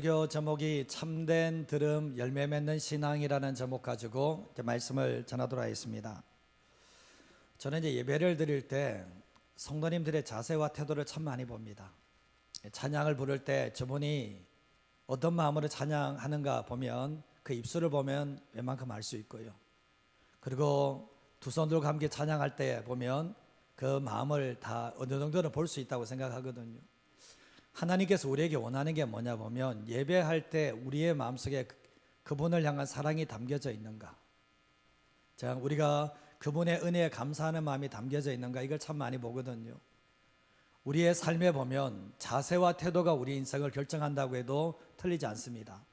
설교 제목이 참된 들음 열매 맺는 신앙이라는 제목 가지고 말씀을 전하도록 하겠습니다. 저는 예배를 드릴 때 성도님들의 자세와 태도를 참 많이 봅니다. 찬양을 부를 때 저분이 어떤 마음으로 찬양하는가 보면 그 입술을 보면 웬만큼 알 수 있고요. 그리고 두 손 들고 함께 찬양할 때 보면 그 마음을 다 어느 정도는 볼 수 있다고 생각하거든요. 하나님께서 우리에게 원하는 게 뭐냐 보면 예배할 때 우리의 마음속에 그분을 향한 사랑이 담겨져 있는가, 자, 우리가 그분의 은혜에 감사하는 마음이 담겨져 있는가, 이걸 참 많이 보거든요. 우리의 삶에 보면 자세와 태도가 우리 인생을 결정한다고 해도 틀리지 않습니다.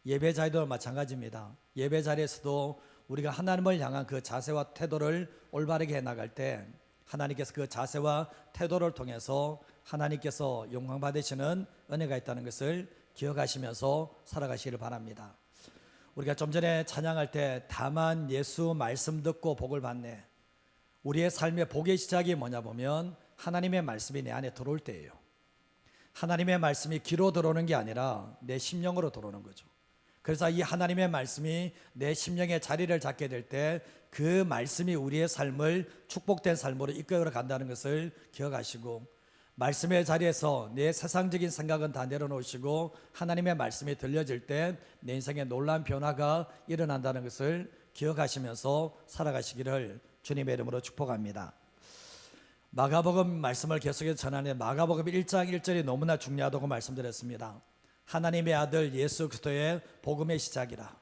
예배 자리도 마찬가지입니다. 예배 자리에서도 우리가 하나님을 향한 그 자세와 태도를 올바르게 해나갈 때 하나님께서 그 자세와 태도를 통해서 하나님께서 영광 받으시는 은혜가 있다는 것을 기억하시면서 살아가시기를 바랍니다. 우리가 좀 전에 찬양할 때 다만 예수 말씀 듣고 복을 받네, 우리의 삶의 복의 시작이 뭐냐 보면 하나님의 말씀이 내 안에 들어올 때예요. 하나님의 말씀이 귀로 들어오는 게 아니라 내 심령으로 들어오는 거죠. 그래서 이 하나님의 말씀이 내 심령에 자리를 잡게 될 때 그 말씀이 우리의 삶을 축복된 삶으로 이끌어 간다는 것을 기억하시고, 말씀의 자리에서 내 세상적인 생각은 다 내려놓으시고 하나님의 말씀이 들려질 때 내 인생에 놀라운 변화가 일어난다는 것을 기억하시면서 살아가시기를 주님의 이름으로 축복합니다. 마가복음 말씀을 계속해서 전하는 마가복음 1장 1절이 너무나 중요하다고 말씀드렸습니다. 하나님의 아들 예수 그리스도의 복음의 시작이라.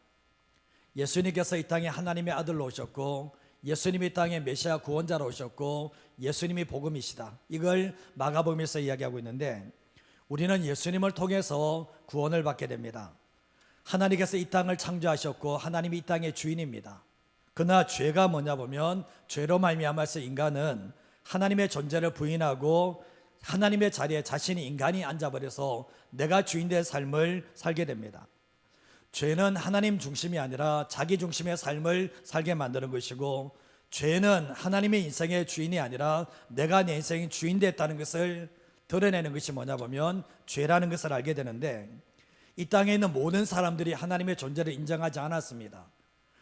예수님께서 이 땅에 하나님의 아들로 오셨고, 예수님이 이 땅에 메시아 구원자로 오셨고, 예수님이 복음이시다, 이걸 마가복음에서 이야기하고 있는데, 우리는 예수님을 통해서 구원을 받게 됩니다. 하나님께서 이 땅을 창조하셨고 하나님이 이 땅의 주인입니다. 그러나 죄가 뭐냐 보면 죄로 말미암아서 인간은 하나님의 존재를 부인하고 하나님의 자리에 자신이 인간이 앉아버려서 내가 주인된 삶을 살게 됩니다. 죄는 하나님 중심이 아니라 자기 중심의 삶을 살게 만드는 것이고, 죄는 하나님의 인생의 주인이 아니라 내가 내 인생의 주인 됐다는 것을 드러내는 것이 뭐냐 보면 죄라는 것을 알게 되는데, 이 땅에 있는 모든 사람들이 하나님의 존재를 인정하지 않았습니다.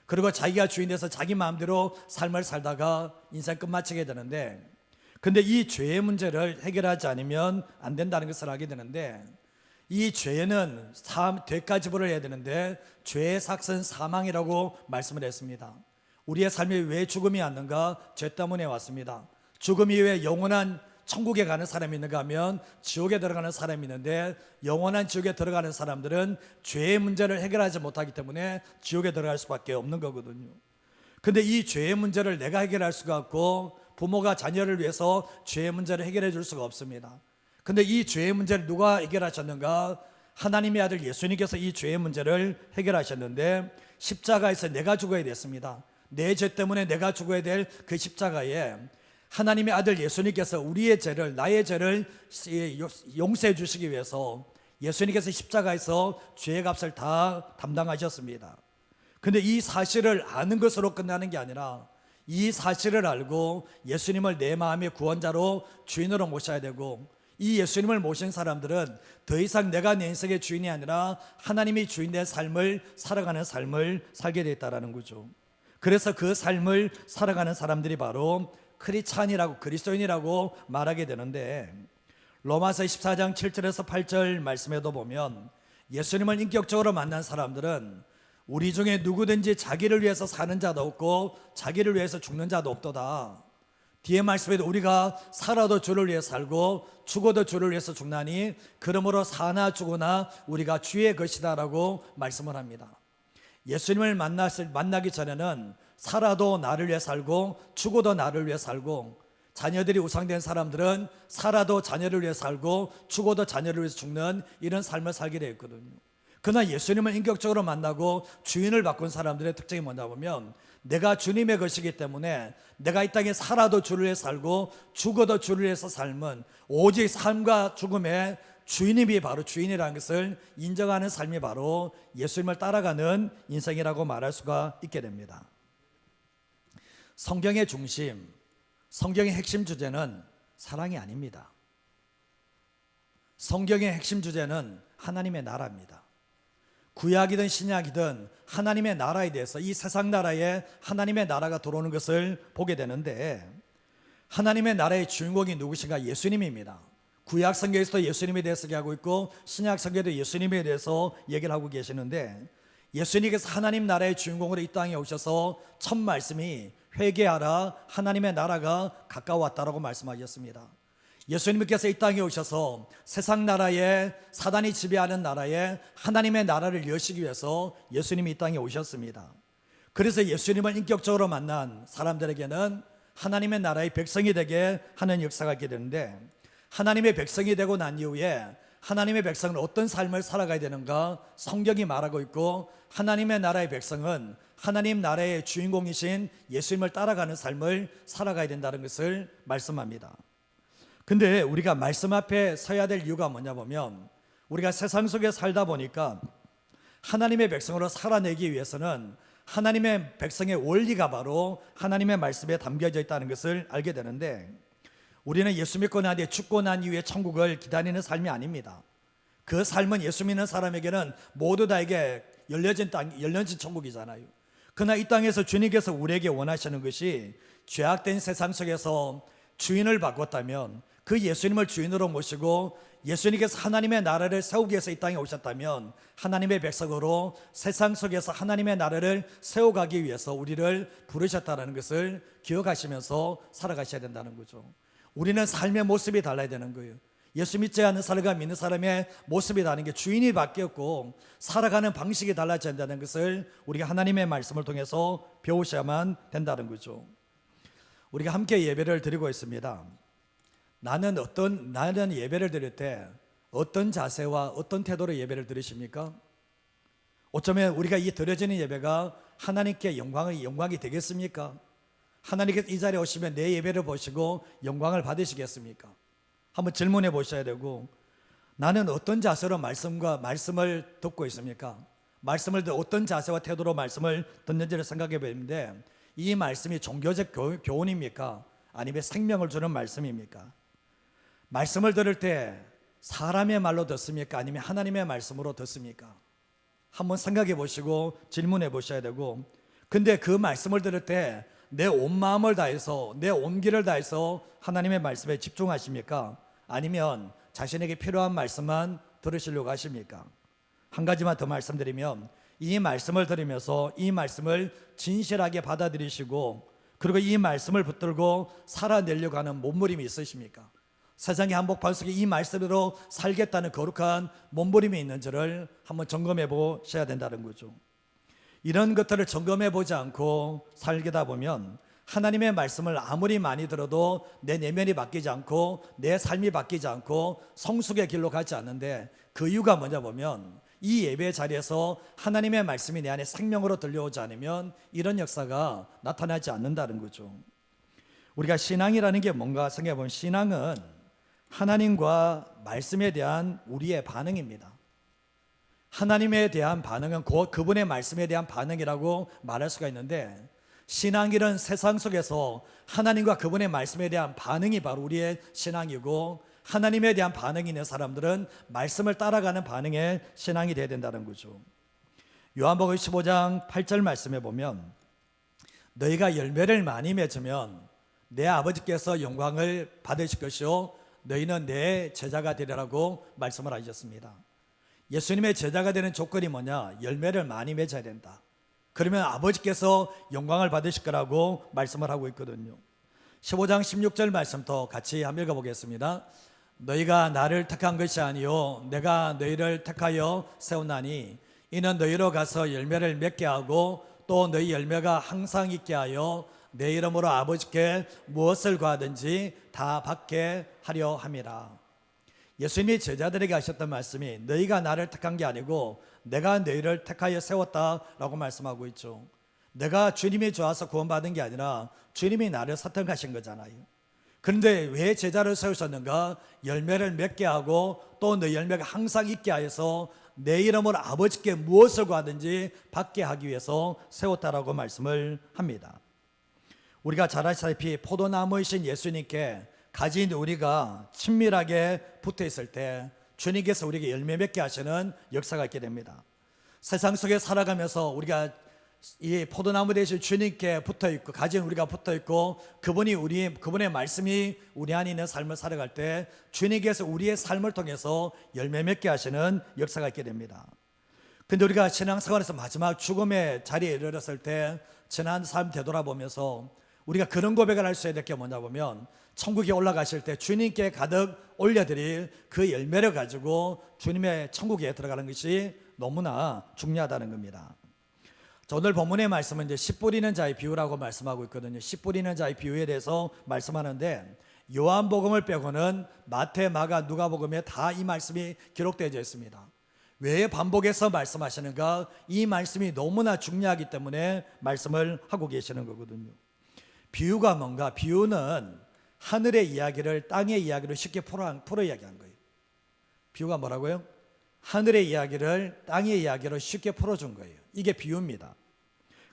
그리고 자기가 주인 돼서 자기 마음대로 삶을 살다가 인생 끝마치게 되는데, 근데 이 죄의 문제를 해결하지 않으면 안 된다는 것을 알게 되는데, 이 죄는 되까지불을 해야 되는데 죄의 삭은 사망이라고 말씀을 했습니다. 우리의 삶이 왜 죽음이 왔는가? 죄 때문에 왔습니다. 죽음 이후에 영원한 천국에 가는 사람이 있는가 하면 지옥에 들어가는 사람이 있는데, 영원한 지옥에 들어가는 사람들은 죄의 문제를 해결하지 못하기 때문에 지옥에 들어갈 수밖에 없는 거거든요. 근데 이 죄의 문제를 내가 해결할 수가 없고, 부모가 자녀를 위해서 죄의 문제를 해결해 줄 수가 없습니다. 근데 이 죄의 문제를 누가 해결하셨는가? 하나님의 아들 예수님께서 이 죄의 문제를 해결하셨는데, 십자가에서 내가 죽어야 됐습니다. 내 죄 때문에 내가 죽어야 될 그 십자가에 하나님의 아들 예수님께서 우리의 죄를, 나의 죄를 용서해 주시기 위해서 예수님께서 십자가에서 죄의 값을 다 담당하셨습니다. 근데 이 사실을 아는 것으로 끝나는 게 아니라 이 사실을 알고 예수님을 내 마음의 구원자로 주인으로 모셔야 되고, 이 예수님을 모신 사람들은 더 이상 내가 내 인생의 주인이 아니라 하나님이 주인된 삶을 살아가는 삶을 살게 되었다는 거죠. 그래서 그 삶을 살아가는 사람들이 바로 크리스찬이라고, 그리스도인이라고 말하게 되는데, 로마서 14장 7절에서 8절 말씀에도 보면 예수님을 인격적으로 만난 사람들은 우리 중에 누구든지 자기를 위해서 사는 자도 없고 자기를 위해서 죽는 자도 없도다. 뒤에 말씀에도 우리가 살아도 주를 위해 살고 죽어도 주를 위해서 죽나니 그러므로 사나 죽으나 우리가 주의 것이다 라고 말씀을 합니다. 예수님을 만나기 전에는 살아도 나를 위해 살고 죽어도 나를 위해 살고, 자녀들이 우상된 사람들은 살아도 자녀를 위해 살고 죽어도 자녀를 위해서 죽는 이런 삶을 살게 되어 있거든요. 그러나 예수님을 인격적으로 만나고 주인을 바꾼 사람들의 특징이 뭐냐 보면, 내가 주님의 것이기 때문에 내가 이 땅에 살아도 주를 위해 살고 죽어도 주를 위해서 삶은 오직 삶과 죽음의 주인님이 바로 주인이라는 것을 인정하는 삶이 바로 예수님을 따라가는 인생이라고 말할 수가 있게 됩니다. 성경의 중심, 성경의 핵심 주제는 사랑이 아닙니다. 성경의 핵심 주제는 하나님의 나라입니다. 구약이든 신약이든 하나님의 나라에 대해서 이 세상 나라에 하나님의 나라가 들어오는 것을 보게 되는데, 하나님의 나라의 주인공이 누구신가? 예수님입니다. 구약 성경에서도 예수님에 대해서 얘기하고 있고 신약 성경에도 예수님에 대해서 얘기를 하고 계시는데, 예수님께서 하나님 나라의 주인공으로 이 땅에 오셔서 첫 말씀이 회개하라, 하나님의 나라가 가까웠다라고 말씀하셨습니다. 예수님께서 이 땅에 오셔서 세상 나라에, 사단이 지배하는 나라에 하나님의 나라를 여시기 위해서 예수님이 이 땅에 오셨습니다. 그래서 예수님을 인격적으로 만난 사람들에게는 하나님의 나라의 백성이 되게 하는 역사가 있게 되는데, 하나님의 백성이 되고 난 이후에 하나님의 백성은 어떤 삶을 살아가야 되는가 성경이 말하고 있고, 하나님의 나라의 백성은 하나님 나라의 주인공이신 예수님을 따라가는 삶을 살아가야 된다는 것을 말씀합니다. 근데 우리가 말씀 앞에 서야 될 이유가 뭐냐 보면, 우리가 세상 속에 살다 보니까 하나님의 백성으로 살아내기 위해서는 하나님의 백성의 원리가 바로 하나님의 말씀에 담겨져 있다는 것을 알게 되는데, 우리는 예수 믿고 난 뒤에 죽고 난 이후에 천국을 기다리는 삶이 아닙니다. 그 삶은 예수 믿는 사람에게는 모두 다에게 열려진 천국이잖아요. 그러나 이 땅에서 주님께서 우리에게 원하시는 것이, 죄악된 세상 속에서 주인을 바꿨다면, 그 예수님을 주인으로 모시고 예수님께서 하나님의 나라를 세우기 위해서 이 땅에 오셨다면, 하나님의 백성으로 세상 속에서 하나님의 나라를 세워가기 위해서 우리를 부르셨다는 것을 기억하시면서 살아가셔야 된다는 거죠. 우리는 삶의 모습이 달라야 되는 거예요. 예수 믿지 않는 사람과 믿는 사람의 모습이 다른 게, 주인이 바뀌었고 살아가는 방식이 달라져야 된다는 것을 우리가 하나님의 말씀을 통해서 배우셔야만 된다는 거죠. 우리가 함께 예배를 드리고 있습니다. 나는 예배를 드릴 때 어떤 자세와 어떤 태도로 예배를 드리십니까? 어쩌면 우리가 이 드려지는 예배가 하나님께 영광이 되겠습니까? 하나님께서 이 자리에 오시면 내 예배를 보시고 영광을 받으시겠습니까? 한번 질문해 보셔야 되고, 나는 어떤 자세로 말씀을 듣고 있습니까? 말씀을 어떤 자세와 태도로 말씀을 듣는지를 생각해 보는데, 이 말씀이 종교적 교훈입니까? 아니면 생명을 주는 말씀입니까? 말씀을 들을 때 사람의 말로 듣습니까? 아니면 하나님의 말씀으로 듣습니까? 한번 생각해 보시고 질문해 보셔야 되고, 근데 그 말씀을 들을 때 내 온 마음을 다해서, 내 온 길을 다해서 하나님의 말씀에 집중하십니까? 아니면 자신에게 필요한 말씀만 들으시려고 하십니까? 한 가지만 더 말씀드리면, 이 말씀을 들으면서 이 말씀을 진실하게 받아들이시고, 그리고 이 말씀을 붙들고 살아내려고 하는 몸부림이 있으십니까? 세상의 한복판 속에 이 말씀으로 살겠다는 거룩한 몸부림이 있는지를 한번 점검해 보셔야 된다는 거죠. 이런 것들을 점검해 보지 않고 살게다 보면 하나님의 말씀을 아무리 많이 들어도 내 내면이 바뀌지 않고 내 삶이 바뀌지 않고 성숙의 길로 가지 않는데, 그 이유가 뭐냐 보면, 이 예배 자리에서 하나님의 말씀이 내 안에 생명으로 들려오지 않으면 이런 역사가 나타나지 않는다는 거죠. 우리가 신앙이라는 게 뭔가 생각해 보면, 신앙은 하나님과 말씀에 대한 우리의 반응입니다. 하나님에 대한 반응은 그분의 말씀에 대한 반응이라고 말할 수가 있는데, 신앙이란 세상 속에서 하나님과 그분의 말씀에 대한 반응이 바로 우리의 신앙이고, 하나님에 대한 반응이 있는 사람들은 말씀을 따라가는 반응의 신앙이 되어야 된다는 거죠. 요한복음 15장 8절 말씀에 보면, 너희가 열매를 많이 맺으면 내 아버지께서 영광을 받으실 것이요 너희는 내 제자가 되리라고 말씀을 하셨습니다. 예수님의 제자가 되는 조건이 뭐냐? 열매를 많이 맺어야 된다. 그러면 아버지께서 영광을 받으실 거라고 말씀을 하고 있거든요. 15장 16절 말씀도 같이 한번 읽어보겠습니다. 너희가 나를 택한 것이 아니요 내가 너희를 택하여 세웠나니, 이는 너희로 가서 열매를 맺게 하고 또 너희 열매가 항상 있게 하여 내 이름으로 아버지께 무엇을 구하든지 다 받게 하려 함이라. 예수님이 제자들에게 하셨던 말씀이, 너희가 나를 택한 게 아니고 내가 너희를 택하여 세웠다라고 말씀하고 있죠. 내가 주님이 좋아서 구원받은 게 아니라 주님이 나를 선택하신 거잖아요. 그런데 왜 제자를 세우셨는가? 열매를 맺게 하고 또 너 열매가 항상 있게 하여서 내 이름으로 아버지께 무엇을 구하든지 받게 하기 위해서 세웠다라고 말씀을 합니다. 우리가 잘 아시다시피 포도나무이신 예수님께 가진 우리가 친밀하게 붙어 있을 때 주님께서 우리에게 열매 맺게 하시는 역사가 있게 됩니다. 세상 속에 살아가면서 우리가 이 포도나무 대신 주님께 붙어 있고 가진 우리가 붙어 있고 그분의 말씀이 우리 안에 있는 삶을 살아갈 때 주님께서 우리의 삶을 통해서 열매 맺게 하시는 역사가 있게 됩니다. 근데 우리가 신앙생활에서 마지막 죽음의 자리에 이르렀을 때 지난 삶 되돌아보면서 우리가 그런 고백을 할 수 있는 게 뭐냐 보면 천국에 올라가실 때 주님께 가득 올려드릴 그 열매를 가지고 주님의 천국에 들어가는 것이 너무나 중요하다는 겁니다. 자, 오늘 본문의 말씀은 이제 씨 뿌리는 자의 비유라고 말씀하고 있거든요. 씨 뿌리는 자의 비유에 대해서 말씀하는데 요한복음을 빼고는 마태, 마가, 누가복음에 다 이 말씀이 기록되어 있습니다. 왜 반복해서 말씀하시는가? 이 말씀이 너무나 중요하기 때문에 말씀을 하고 계시는 거거든요. 비유가 뭔가? 비유는 하늘의 이야기를 땅의 이야기로 쉽게 풀어 이야기한 거예요. 비유가 뭐라고요? 하늘의 이야기를 땅의 이야기로 쉽게 풀어준 거예요. 이게 비유입니다.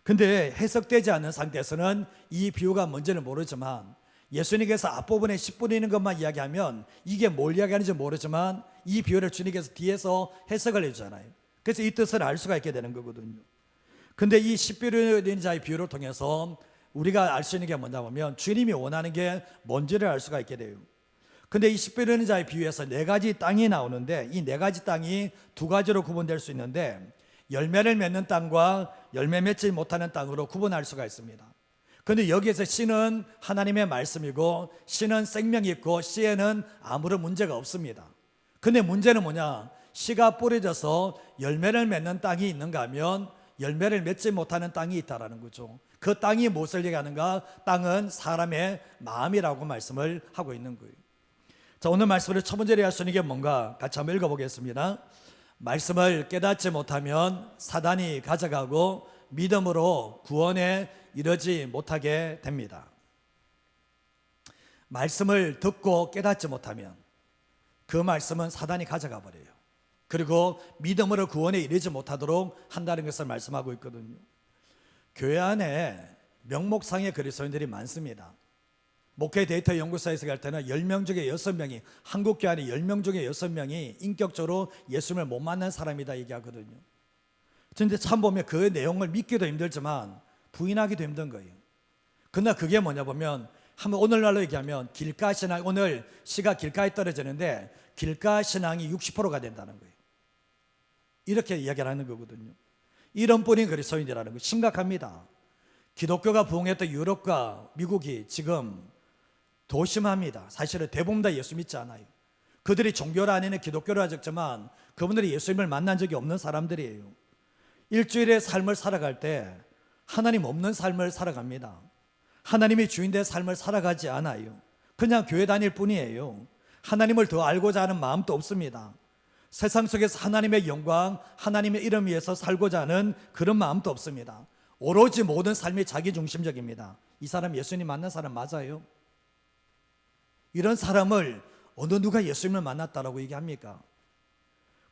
근데 해석되지 않는 상태에서는 이 비유가 뭔지는 모르지만 예수님께서 앞부분에 씨 뿌리는 것만 이야기하면 이게 뭘 이야기하는지 모르지만 이 비유를 주님께서 뒤에서 해석을 해주잖아요. 그래서 이 뜻을 알 수가 있게 되는 거거든요. 근데 이 씨 뿌리는 자의 비유를 통해서 우리가 알 수 있는 게 뭐냐 보면 주님이 원하는 게 뭔지를 알 수가 있게 돼요. 근데 이 씨 뿌리는 자의 비유에서 네 가지 땅이 나오는데 이 네 가지 땅이 두 가지로 구분될 수 있는데 열매를 맺는 땅과 열매 맺지 못하는 땅으로 구분할 수가 있습니다. 그런데 여기에서 씨는 하나님의 말씀이고 씨는 생명이 있고 씨에는 아무런 문제가 없습니다. 근데 문제는 뭐냐? 씨가 뿌려져서 열매를 맺는 땅이 있는가 하면 열매를 맺지 못하는 땅이 있다라는 거죠. 그 땅이 무엇을 얘기하는가? 땅은 사람의 마음이라고 말씀을 하고 있는 거예요. 자, 오늘 말씀으로 첫 번째로 할 수 있는 게 뭔가 같이 한번 읽어보겠습니다. 말씀을 깨닫지 못하면 사단이 가져가고 믿음으로 구원에 이르지 못하게 됩니다. 말씀을 듣고 깨닫지 못하면 그 말씀은 사단이 가져가 버려요. 그리고 믿음으로 구원에 이르지 못하도록 한다는 것을 말씀하고 있거든요. 교회 안에 명목상의 그리스도인들이 많습니다. 목회 데이터 연구소에서 갈 때는 10명 중에 6명이 한국 교회 안에 10명 중에 6명이 인격적으로 예수님을 못 만난 사람이다 얘기하거든요. 그런데 참 보면 그 내용을 믿기도 힘들지만 부인하기도 힘든 거예요. 그러나 그게 뭐냐 보면 한번 오늘날로 얘기하면 길가 신앙, 오늘 시가 길가에 떨어지는데 길가 신앙이 60%가 된다는 거예요. 이렇게 이야기를 하는 거거든요. 이런 뿐인 그리스도인이라는 거 심각합니다. 기독교가 부흥했던 유럽과 미국이 지금 도심합니다. 사실은 대부분 다 예수 믿지 않아요. 그들이 종교를 아니는 기독교를 하셨지만 그분들이 예수님을 만난 적이 없는 사람들이에요. 일주일의 삶을 살아갈 때 하나님 없는 삶을 살아갑니다. 하나님이 주인된 삶을 살아가지 않아요. 그냥 교회 다닐 뿐이에요. 하나님을 더 알고자 하는 마음도 없습니다. 세상 속에서 하나님의 영광, 하나님의 이름 위해서 살고자 하는 그런 마음도 없습니다. 오로지 모든 삶이 자기중심적입니다. 이 사람 예수님 만난 사람 맞아요? 이런 사람을 어느 누가 예수님을 만났다라고 얘기합니까?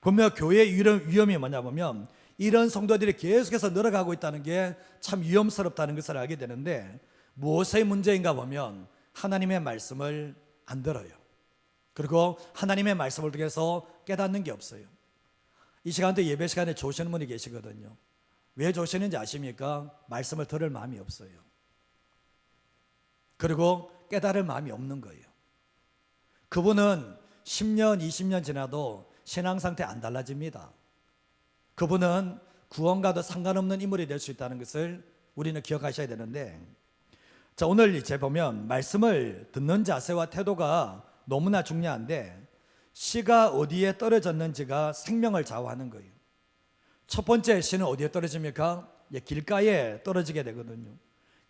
보면 교회의 위험이 뭐냐 보면 이런 성도들이 계속해서 늘어가고 있다는 게 참 위험스럽다는 것을 알게 되는데 무엇의 문제인가 보면 하나님의 말씀을 안 들어요. 그리고 하나님의 말씀을 통해서 깨닫는 게 없어요. 이 시간대 예배 시간에 좋으시는 분이 계시거든요. 왜 좋으시는지 아십니까? 말씀을 들을 마음이 없어요. 그리고 깨달을 마음이 없는 거예요. 그분은 10년, 20년 지나도 신앙 상태 안 달라집니다. 그분은 구원과도 상관없는 인물이 될 수 있다는 것을 우리는 기억하셔야 되는데, 자, 오늘 이제 보면 말씀을 듣는 자세와 태도가 너무나 중요한데 씨가 어디에 떨어졌는지가 생명을 좌우하는 거예요. 첫 번째 씨는 어디에 떨어집니까? 길가에 떨어지게 되거든요.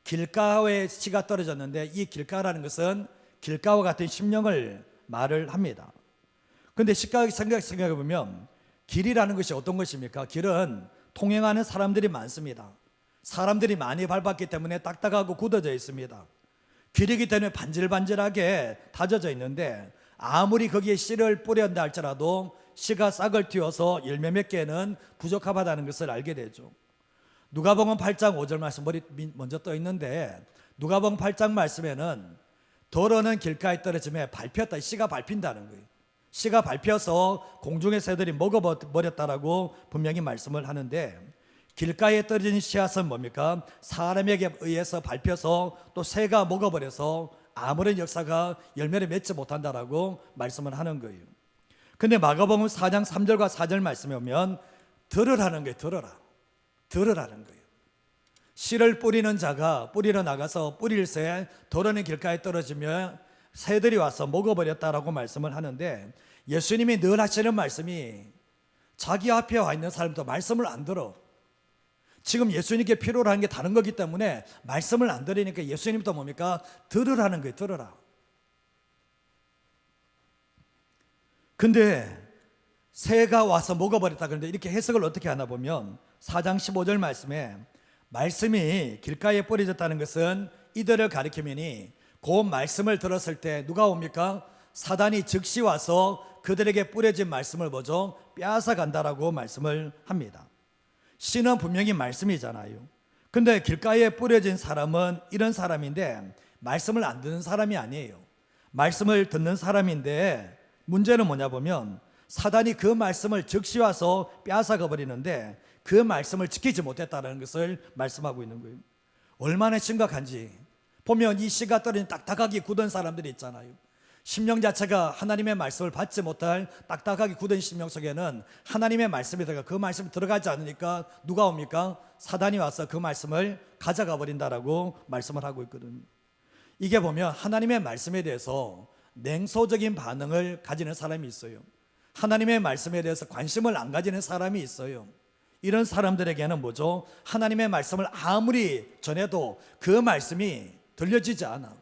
길가에 씨가 떨어졌는데 이 길가라는 것은 길가와 같은 심령을 말을 합니다. 그런데 생각해 보면 길이라는 것이 어떤 것입니까? 길은 통행하는 사람들이 많습니다. 사람들이 많이 밟았기 때문에 딱딱하고 굳어져 있습니다. 길이기 때문에 반질반질하게 다져져 있는데 아무리 거기에 씨를 뿌렸다 할지라도 씨가 싹을 틔워서 열매 몇 개는 부적합하다는 것을 알게 되죠. 누가복음 8장 5절 말씀 먼저 떠 있는데 누가복음 8장 말씀에는 더러는 길가에 떨어지면 밟혔다, 씨가 밟힌다는 거예요. 씨가 밟혀서 공중의 새들이 먹어버렸다라고 분명히 말씀을 하는데, 길가에 떨어진 씨앗은 뭡니까? 사람에게 의해서 밟혀서 또 새가 먹어버려서 아무런 역사가 열매를 맺지 못한다라고 말씀을 하는 거예요. 근데 마가복음 4장 3절과 4절 말씀에 오면 들으라는 거예요. 들으라는 거예요. 씨를 뿌리는 자가 뿌리러 나가서 뿌릴새 도로는 길가에 떨어지며 새들이 와서 먹어버렸다라고 말씀을 하는데, 예수님이 늘 하시는 말씀이 자기 앞에 와 있는 사람도 말씀을 안 들어. 지금 예수님께 필요로 하는 게 다른 거기 때문에 말씀을 안 들으니까 예수님도 뭡니까? 들으라는 거예요. 들으라. 근데 새가 와서 먹어버렸다 그런데 이렇게 해석을 어떻게 하나 보면 4장 15절 말씀이 길가에 뿌려졌다는 것은 이들을 가리키면이 그 말씀을 들었을 때 누가 옵니까? 사단이 즉시 와서 그들에게 뿌려진 말씀을 뭐죠? 빼앗아 간다라고 말씀을 합니다. 씨는 분명히 말씀이잖아요. 근데 길가에 뿌려진 사람은 이런 사람인데 말씀을 안 듣는 사람이 아니에요. 말씀을 듣는 사람인데 문제는 뭐냐 보면 사단이 그 말씀을 즉시 와서 빼앗아가 버리는데 그 말씀을 지키지 못했다는 것을 말씀하고 있는 거예요. 얼마나 심각한지 보면 이 씨가 떨어진 딱딱하게 굳은 사람들이 있잖아요. 심령 자체가 하나님의 말씀을 받지 못할 딱딱하게 굳은 심령 속에는 하나님의 말씀이 들어가 그 말씀이 들어가지 않으니까 누가 옵니까? 사단이 와서 그 말씀을 가져가 버린다라고 말씀을 하고 있거든요. 이게 보면 하나님의 말씀에 대해서 냉소적인 반응을 가지는 사람이 있어요. 하나님의 말씀에 대해서 관심을 안 가지는 사람이 있어요. 이런 사람들에게는 뭐죠? 하나님의 말씀을 아무리 전해도 그 말씀이 들려지지 않아.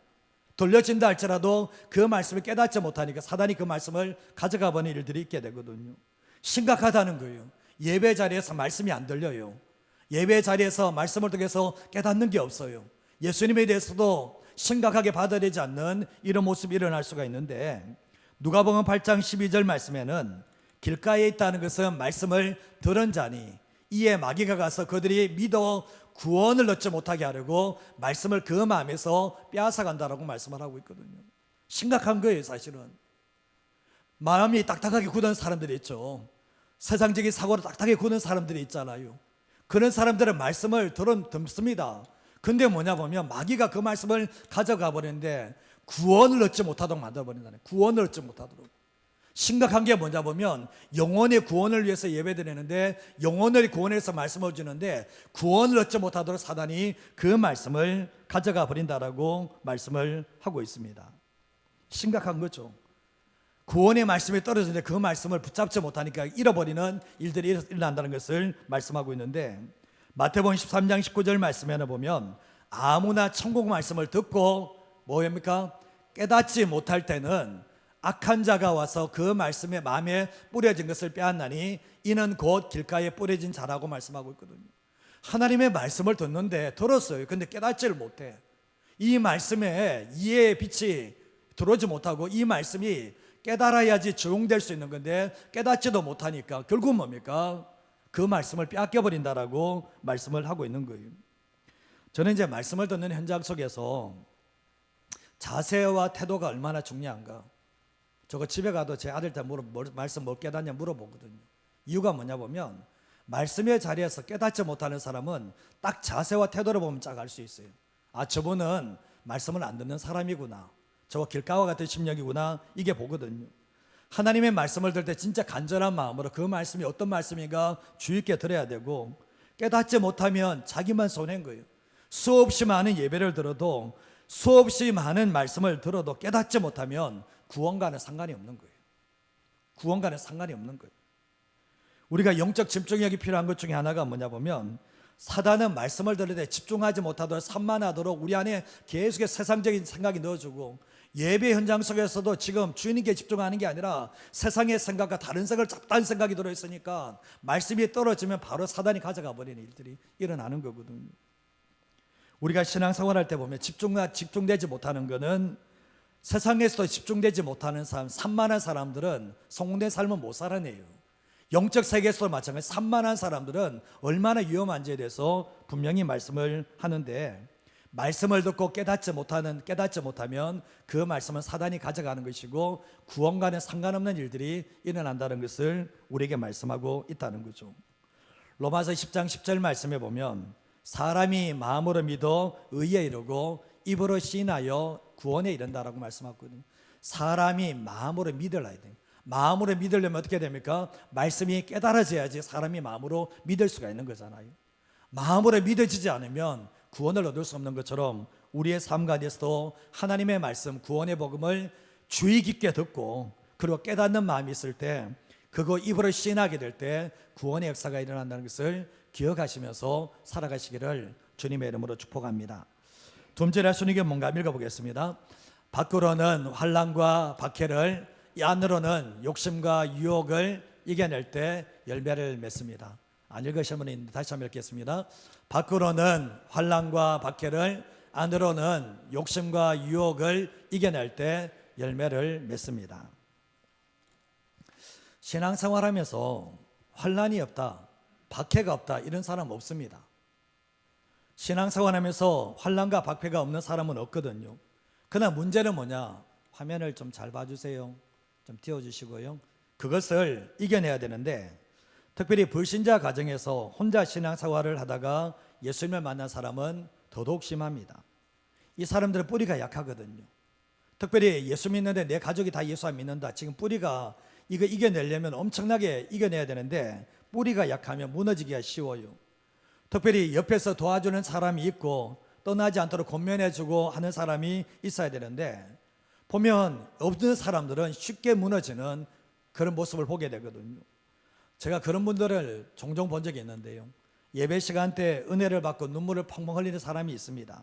들려진다 할지라도 그 말씀을 깨닫지 못하니까 사단이 그 말씀을 가져가 버리는 일들이 있게 되거든요. 심각하다는 거예요. 예배 자리에서 말씀이 안 들려요. 예배 자리에서 말씀을 통해서 깨닫는 게 없어요. 예수님에 대해서도 심각하게 받아들이지 않는 이런 모습이 일어날 수가 있는데, 누가복음 8장 12절 말씀에는 길가에 있다는 것은 말씀을 들은 자니 이에 마귀가 가서 그들이 믿어 구원을 얻지 못하게 하려고 말씀을 그 마음에서 빼앗아 간다라고 말씀을 하고 있거든요. 심각한 거예요. 사실은 마음이 딱딱하게 굳은 사람들이 있죠. 세상적인 사고로 딱딱하게 굳은 사람들이 있잖아요. 그런 사람들은 말씀을 듣습니다. 근데 뭐냐 보면 마귀가 그 말씀을 가져가 버리는데 구원을 얻지 못하도록 만들어 버린다네. 구원을 얻지 못하도록. 심각한 게 뭐냐 보면 영혼의 구원을 위해서 예배드리는데 영혼을 구원해서 말씀을 주는데 구원을 얻지 못하도록 사단이 그 말씀을 가져가 버린다라고 말씀을 하고 있습니다. 심각한 거죠. 구원의 말씀이 떨어지는데 그 말씀을 붙잡지 못하니까 잃어버리는 일들이 일어난다는 것을 말씀하고 있는데, 마태복음 13장 19절 말씀에는 보면 아무나 천국 말씀을 듣고 뭐입니까? 깨닫지 못할 때는 악한 자가 와서 그 말씀에 마음에 뿌려진 것을 빼앗나니 이는 곧 길가에 뿌려진 자라고 말씀하고 있거든요. 하나님의 말씀을 듣는데 들었어요. 근데 깨닫지를 못해. 이 말씀에 이해의 빛이 들어오지 못하고 이 말씀이 깨달아야지 적용될 수 있는 건데 깨닫지도 못하니까 결국 뭡니까? 그 말씀을 빼앗겨 버린다라고 말씀을 하고 있는 거예요. 저는 이제 말씀을 듣는 현장 속에서 자세와 태도가 얼마나 중요한가, 저거 집에 가도 제 아들한테 말씀 뭘 깨닫냐 물어보거든요. 이유가 뭐냐 보면 말씀의 자리에서 깨닫지 못하는 사람은 딱 자세와 태도를 보면 딱 알 수 있어요. 아, 저분은 말씀을 안 듣는 사람이구나, 저거 길가와 같은 심령이구나, 이게 보거든요. 하나님의 말씀을 들을 때 진짜 간절한 마음으로 그 말씀이 어떤 말씀인가 주의 있게 들어야 되고, 깨닫지 못하면 자기만 손해인 거예요. 수없이 많은 예배를 들어도 수없이 많은 말씀을 들어도 깨닫지 못하면 구원과는 상관이 없는 거예요. 구원과는 상관이 없는 거예요. 우리가 영적 집중력이 필요한 것 중에 하나가 뭐냐 보면 사단은 말씀을 들을 때 집중하지 못하도록 산만하도록 우리 안에 계속해서 세상적인 생각이 넣어주고, 예배 현장 속에서도 지금 주님께 집중하는 게 아니라 세상의 생각과 다른 생각을 잡다한 생각이 들어있으니까 말씀이 떨어지면 바로 사단이 가져가 버리는 일들이 일어나는 거거든요. 우리가 신앙생활할 때 보면 집중되지 못하는 거는, 세상에서도 집중되지 못하는 사람, 산만한 사람들은 성공된 삶을 못 살아내요. 영적 세계에서도 마찬가지. 산만한 사람들은 얼마나 위험한지에 대해서 분명히 말씀을 하는데, 말씀을 듣고 깨닫지 못하면 그 말씀은 사단이 가져가는 것이고 구원과는 상관없는 일들이 일어난다는 것을 우리에게 말씀하고 있다는 거죠. 로마서 10장 10절 말씀에 보면 사람이 마음으로 믿어 의에 이르고 입으로 시인하여 구원에 이른다라고 말씀하거든요. 사람이 마음으로 믿으려야 돼요. 마음으로 믿으려면 어떻게 됩니까? 말씀이 깨달아져야지 사람이 마음으로 믿을 수가 있는 거잖아요. 마음으로 믿어지지 않으면 구원을 얻을 수 없는 것처럼 우리의 삶 가운데서도 하나님의 말씀, 구원의 복음을 주의 깊게 듣고 그리고 깨닫는 마음이 있을 때, 그거 입으로 시인하게 될 때 구원의 역사가 일어난다는 것을 기억하시면서 살아가시기를 주님의 이름으로 축복합니다. 둠절의 순위가 뭔가 읽어보겠습니다. 밖으로는 환난과 박해를, 이 안으로는 욕심과 유혹을 이겨낼 때 열매를 맺습니다. 안 읽으신 분이 다시 한번 읽겠습니다. 밖으로는 환난과 박해를, 안으로는 욕심과 유혹을 이겨낼 때 열매를 맺습니다. 신앙생활하면서 환난이 없다, 박해가 없다 이런 사람 없습니다. 신앙생활하면서 환난과 박해가 없는 사람은 없거든요. 그러나 문제는 뭐냐? 화면을 좀 잘 봐주세요. 좀 띄워주시고요. 그것을 이겨내야 되는데, 특별히 불신자 가정에서 혼자 신앙생활을 하다가 예수님을 만난 사람은 더더욱 심합니다. 이 사람들은 뿌리가 약하거든요. 특별히 예수 믿는데 내 가족이 다 예수 안 믿는다. 지금 뿌리가 이거 이겨내려면 엄청나게 이겨내야 되는데 뿌리가 약하면 무너지기가 쉬워요. 특별히 옆에서 도와주는 사람이 있고 떠나지 않도록 권면해주고 하는 사람이 있어야 되는데, 보면 없는 사람들은 쉽게 무너지는 그런 모습을 보게 되거든요. 제가 그런 분들을 종종 본 적이 있는데요, 예배 시간 때 은혜를 받고 눈물을 펑펑 흘리는 사람이 있습니다.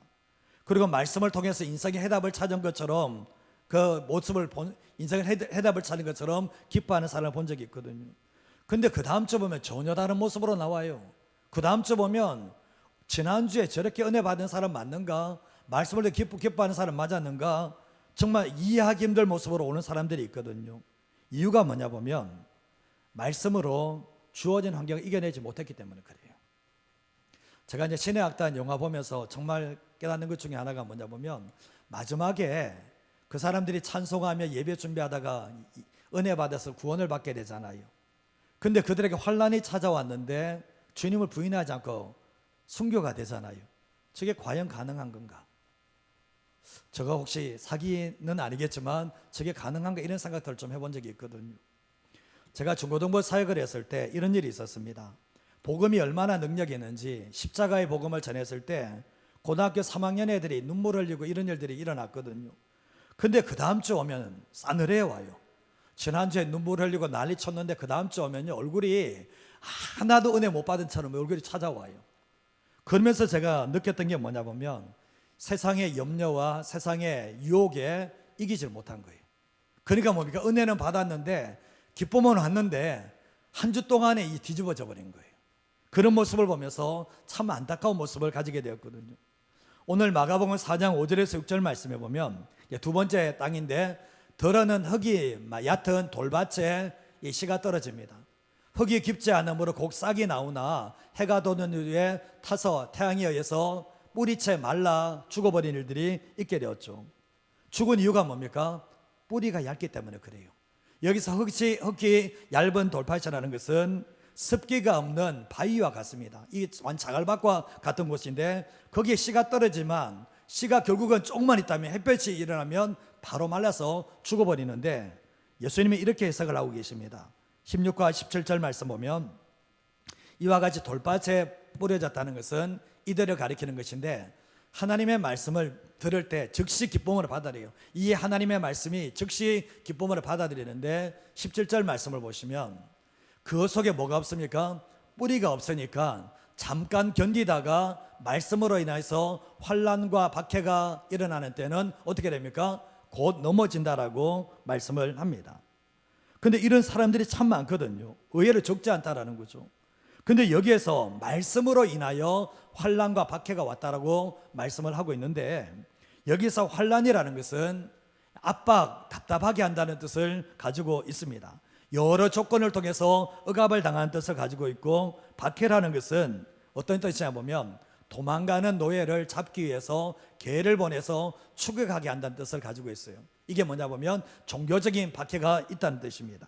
그리고 말씀을 통해서 인생의 해답을 찾은 것처럼, 그 모습을 인생의 해답을 찾은 것처럼 기뻐하는 사람을 본 적이 있거든요. 근데 그 다음 주 보면 전혀 다른 모습으로 나와요. 그 다음 주 보면 지난주에 저렇게 은혜 받은 사람 맞는가? 말씀을 기뻐하는 사람 맞았는가? 정말 이해하기 힘들 모습으로 오는 사람들이 있거든요. 이유가 뭐냐 보면 말씀으로 주어진 환경을 이겨내지 못했기 때문에 그래요. 제가 이제 신의 악단 영화 보면서 정말 깨닫는 것 중에 하나가 뭐냐 보면, 마지막에 그 사람들이 찬송하며 예배 준비하다가 은혜 받아서 구원을 받게 되잖아요. 근데 그들에게 환난이 찾아왔는데 주님을 부인하지 않고 순교가 되잖아요. 저게 과연 가능한 건가? 제가 혹시 사기는 아니겠지만 저게 가능한가 이런 생각들을 좀 해본 적이 있거든요. 제가 중고등부 사역을 했을 때 이런 일이 있었습니다. 복음이 얼마나 능력이 있는지 십자가의 복음을 전했을 때 고등학교 3학년 애들이 눈물 흘리고 이런 일들이 일어났거든요. 근데 그 다음 주 오면 싸늘해 와요. 지난주에 눈물 흘리고 난리 쳤는데 그 다음 주 오면요, 얼굴이 하나도 은혜 못 받은 처럼 얼굴이 찾아와요. 그러면서 제가 느꼈던 게 뭐냐 보면, 세상의 염려와 세상의 유혹에 이기질 못한 거예요. 그러니까 뭡니까? 은혜는 받았는데 기쁨은 왔는데 한 주 동안에 뒤집어져 버린 거예요. 그런 모습을 보면서 참 안타까운 모습을 가지게 되었거든요. 오늘 마가복음 4장 5절에서 6절 말씀해 보면, 두 번째 땅인데 덜어는 흙이 얕은 돌밭에 이 씨가 떨어집니다. 흙이 깊지 않으므로 곡 싹이 나오나 해가 도는 후에 타서 태양에 의해서 뿌리채 말라 죽어버린 일들이 있게 되었죠. 죽은 이유가 뭡니까? 뿌리가 얇기 때문에 그래요. 여기서 흙이 얇은 돌밭이라는 것은 습기가 없는 바위와 같습니다. 이게 자갈밭과 같은 곳인데 거기에 씨가 떨어지만 씨가 결국은 조금만 있다면 햇볕이 일어나면 바로 말라서 죽어버리는데, 예수님이 이렇게 해석을 하고 계십니다. 16과 17절 말씀 보면, 이와 같이 돌밭에 뿌려졌다는 것은 이들을 가리키는 것인데, 하나님의 말씀을 들을 때 즉시 기쁨으로 받아들여요. 이 하나님의 말씀이 즉시 기쁨으로 받아들이는데 17절 말씀을 보시면 그 속에 뭐가 없습니까? 뿌리가 없으니까 잠깐 견디다가 말씀으로 인해서 환난과 박해가 일어나는 때는 어떻게 됩니까? 곧 넘어진다라고 말씀을 합니다. 근데 이런 사람들이 참 많거든요. 의외로 적지 않다라는 거죠. 근데 여기에서 말씀으로 인하여 환난과 박해가 왔다라고 말씀을 하고 있는데, 여기서 환난이라는 것은 압박, 답답하게 한다는 뜻을 가지고 있습니다. 여러 조건을 통해서 억압을 당하는 뜻을 가지고 있고, 박해라는 것은 어떤 뜻이냐 보면 도망가는 노예를 잡기 위해서 개를 보내서 추격하게 한다는 뜻을 가지고 있어요. 이게 뭐냐 보면 종교적인 박해가 있다는 뜻입니다.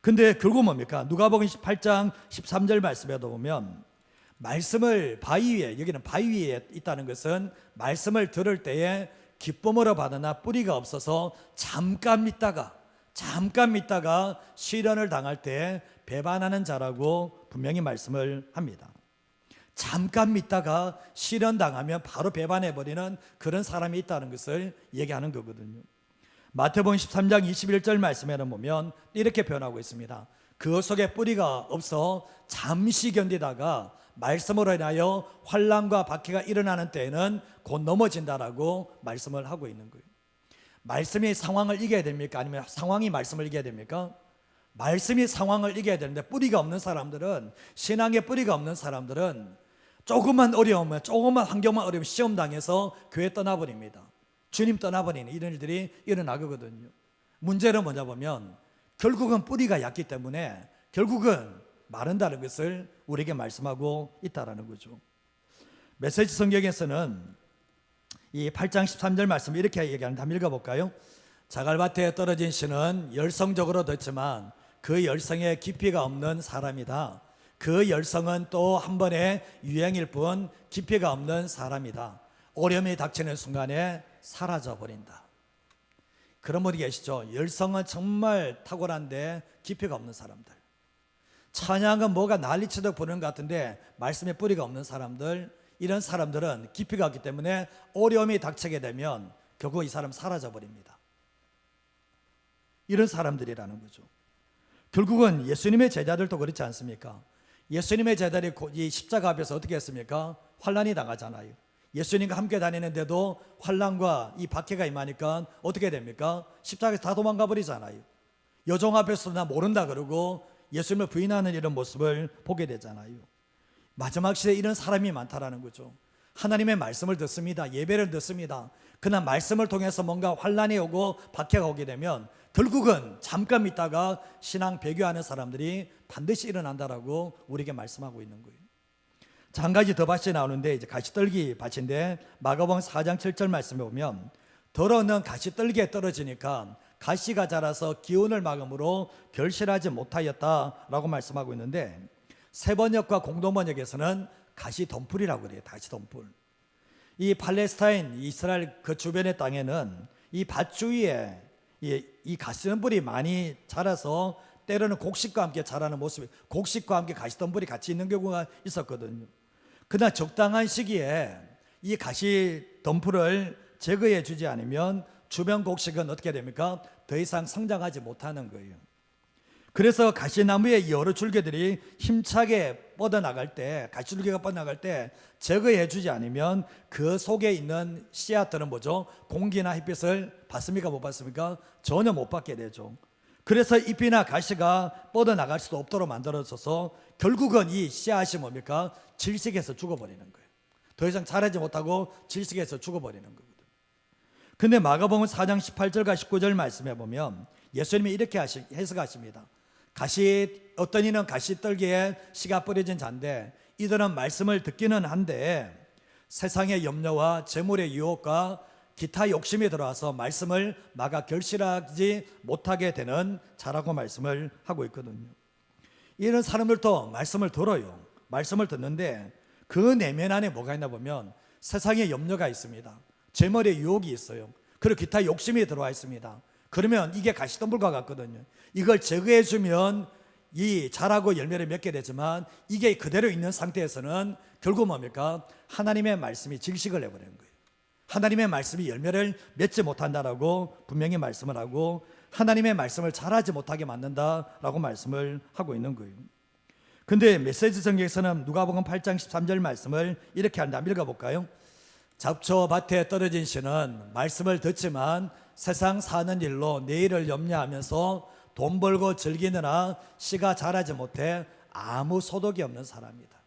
근데 결국 뭡니까? 누가복음 18장 13절 말씀에도 보면 말씀을 바위 위에, 여기는 바위 위에 있다는 것은 말씀을 들을 때에 기쁨으로 받으나 뿌리가 없어서 잠깐 믿다가 시련을 당할 때 배반하는 자라고 분명히 말씀을 합니다. 잠깐 믿다가 시련 당하면 바로 배반해버리는 그런 사람이 있다는 것을 얘기하는 거거든요. 마태복음 13장 21절 말씀에는 보면 이렇게 표현하고 있습니다. 그 속에 뿌리가 없어 잠시 견디다가 말씀으로 인하여 환난과 박해가 일어나는 때에는 곧 넘어진다라고 말씀을 하고 있는 거예요. 말씀이 상황을 이겨야 됩니까? 아니면 상황이 말씀을 이겨야 됩니까? 말씀이 상황을 이겨야 되는데 뿌리가 없는 사람들은, 신앙에 뿌리가 없는 사람들은 조금만 어려우면, 조금만 환경만 어려우면 시험 당해서 교회 떠나버립니다. 주님 떠나버리는 이런 일들이 일어나거든요. 문제는 뭐냐 보면 결국은 뿌리가 얕기 때문에 결국은 마른다는 것을 우리에게 말씀하고 있다라는 거죠. 메시지 성경에서는 이 8장 13절 말씀 이렇게 얘기하는데 한번 읽어볼까요? 자갈밭에 떨어진 씨는 열성적으로 듣지만 그 열성에 깊이가 없는 사람이다. 그 열성은 또 한 번의 유행일 뿐 깊이가 없는 사람이다. 어려움이 닥치는 순간에 사라져버린다. 그런 분이 계시죠? 열성은 정말 탁월한데 깊이가 없는 사람들, 찬양은 뭐가 난리치듯 부르는 것 같은데 말씀에 뿌리가 없는 사람들, 이런 사람들은 깊이가 없기 때문에 어려움이 닥치게 되면 결국 이 사람 사라져버립니다. 이런 사람들이라는 거죠. 결국은 예수님의 제자들도 그렇지 않습니까? 예수님의 제자들이 이 십자가 앞에서 어떻게 했습니까? 환난이 당하잖아요. 예수님과 함께 다니는데도 환난과 이 박해가 임하니까 어떻게 됩니까? 십자가에서 다 도망가 버리잖아요. 여종 앞에서 나 모른다 그러고 예수님을 부인하는 이런 모습을 보게 되잖아요. 마지막 시대에 이런 사람이 많다라는 거죠. 하나님의 말씀을 듣습니다. 예배를 듣습니다. 그러나 말씀을 통해서 뭔가 환난이 오고 박해가 오게 되면 결국은 잠깐 있다가 신앙 배교하는 사람들이 반드시 일어난다라고 우리에게 말씀하고 있는 거예요. 자, 한 가지 더 밭이 나오는데 이제 가시떨기 밭인데 마가복음 4장 7절 말씀에 보면 덜 얻는 가시떨기에 떨어지니까 가시가 자라서 기운을 막음으로 결실하지 못하였다라고 말씀하고 있는데 세번역과 공동번역에서는 가시덤불이라고 그래요. 가시덤불. 이 팔레스타인 이스라엘 그 주변의 땅에는 이 밭 주위에 이 가시덤불이 많이 자라서 때로는 곡식과 함께 자라는 모습이, 곡식과 함께 가시덤불이 같이 있는 경우가 있었거든요. 그러나 적당한 시기에 이 가시덤불을 제거해 주지 않으면 주변 곡식은 어떻게 됩니까? 더 이상 성장하지 못하는 거예요. 그래서 가시나무의 여러 줄기들이 힘차게 뻗어나갈 때, 가시줄기가 뻗어나갈 때 제거해 주지 않으면 그 속에 있는 씨앗들은 뭐죠? 공기나 햇빛을 받습니까? 못 받습니까? 전혀 못 받게 되죠. 그래서 잎이나 가시가 뻗어나갈 수도 없도록 만들어져서 결국은 이 씨앗이 뭡니까? 질식해서 죽어버리는 거예요. 더 이상 자라지 못하고 질식해서 죽어버리는 거거든요. 근데 마가복음 4장 18절과 19절 말씀해 보면 예수님이 이렇게 해석하십니다. 어떤 이는 가시떨기에 씨가 뿌려진 자인데 이들은 말씀을 듣기는 한데 세상의 염려와 재물의 유혹과 기타 욕심이 들어와서 말씀을 막아 결실하지 못하게 되는 자라고 말씀을 하고 있거든요. 이런 사람들도 말씀을 들어요. 말씀을 듣는데 그 내면 안에 뭐가 있나 보면 세상의 염려가 있습니다. 재물의 유혹이 있어요. 그리고 기타 욕심이 들어와 있습니다. 그러면 이게 가시덤불과 같거든요. 이걸 제거해 주면 이 자라고 열매를 맺게 되지만 이게 그대로 있는 상태에서는 결국 뭡니까? 하나님의 말씀이 질식을 해버리는 거예요. 하나님의 말씀이 열매를 맺지 못한다라고 분명히 말씀을 하고 하나님의 말씀을 자라지 못하게 만든다라고 말씀을 하고 있는 거예요. 근데 메시지 성경에서는 누가복음 8장 13절 말씀을 이렇게 한다. 읽어볼까요? 잡초밭에 떨어진 씨는 말씀을 듣지만 세상 사는 일로 내일을 염려하면서 돈 벌고 즐기느라 씨가 자라지 못해 아무 소득이 없는 사람이다.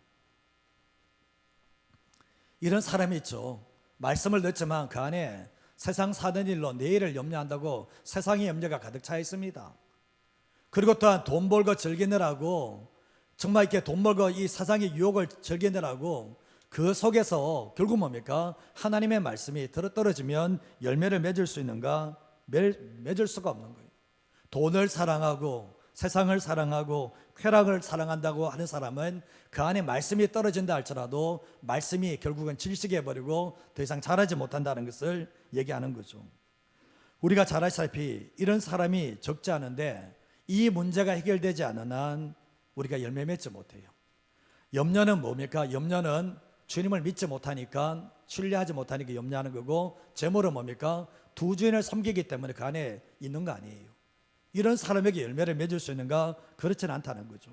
이런 사람이 있죠. 말씀을 듣지만 그 안에 세상 사는 일로 내일을 염려한다고 세상의 염려가 가득 차 있습니다. 그리고 또한 돈 벌고 즐기느라고 정말 이렇게 돈 벌고 이 세상의 유혹을 즐기느라고 그 속에서 결국 뭡니까? 하나님의 말씀이 떨어지면 열매를 맺을 수 있는가? 맺을 수가 없는 거예요. 돈을 사랑하고 세상을 사랑하고 쾌락을 사랑한다고 하는 사람은 그 안에 말씀이 떨어진다 할지라도 말씀이 결국은 질식해버리고 더 이상 자라지 못한다는 것을 얘기하는 거죠. 우리가 잘 아시다시피 이런 사람이 적지 않은데 이 문제가 해결되지 않는 한 우리가 열매 맺지 못해요. 염려는 뭡니까? 염려는 주님을 믿지 못하니까, 신뢰하지 못하니까 염려하는 거고, 재물은 뭡니까? 두 주인을 섬기기 때문에 그 안에 있는 거 아니에요. 이런 사람에게 열매를 맺을 수 있는가? 그렇지는 않다는 거죠.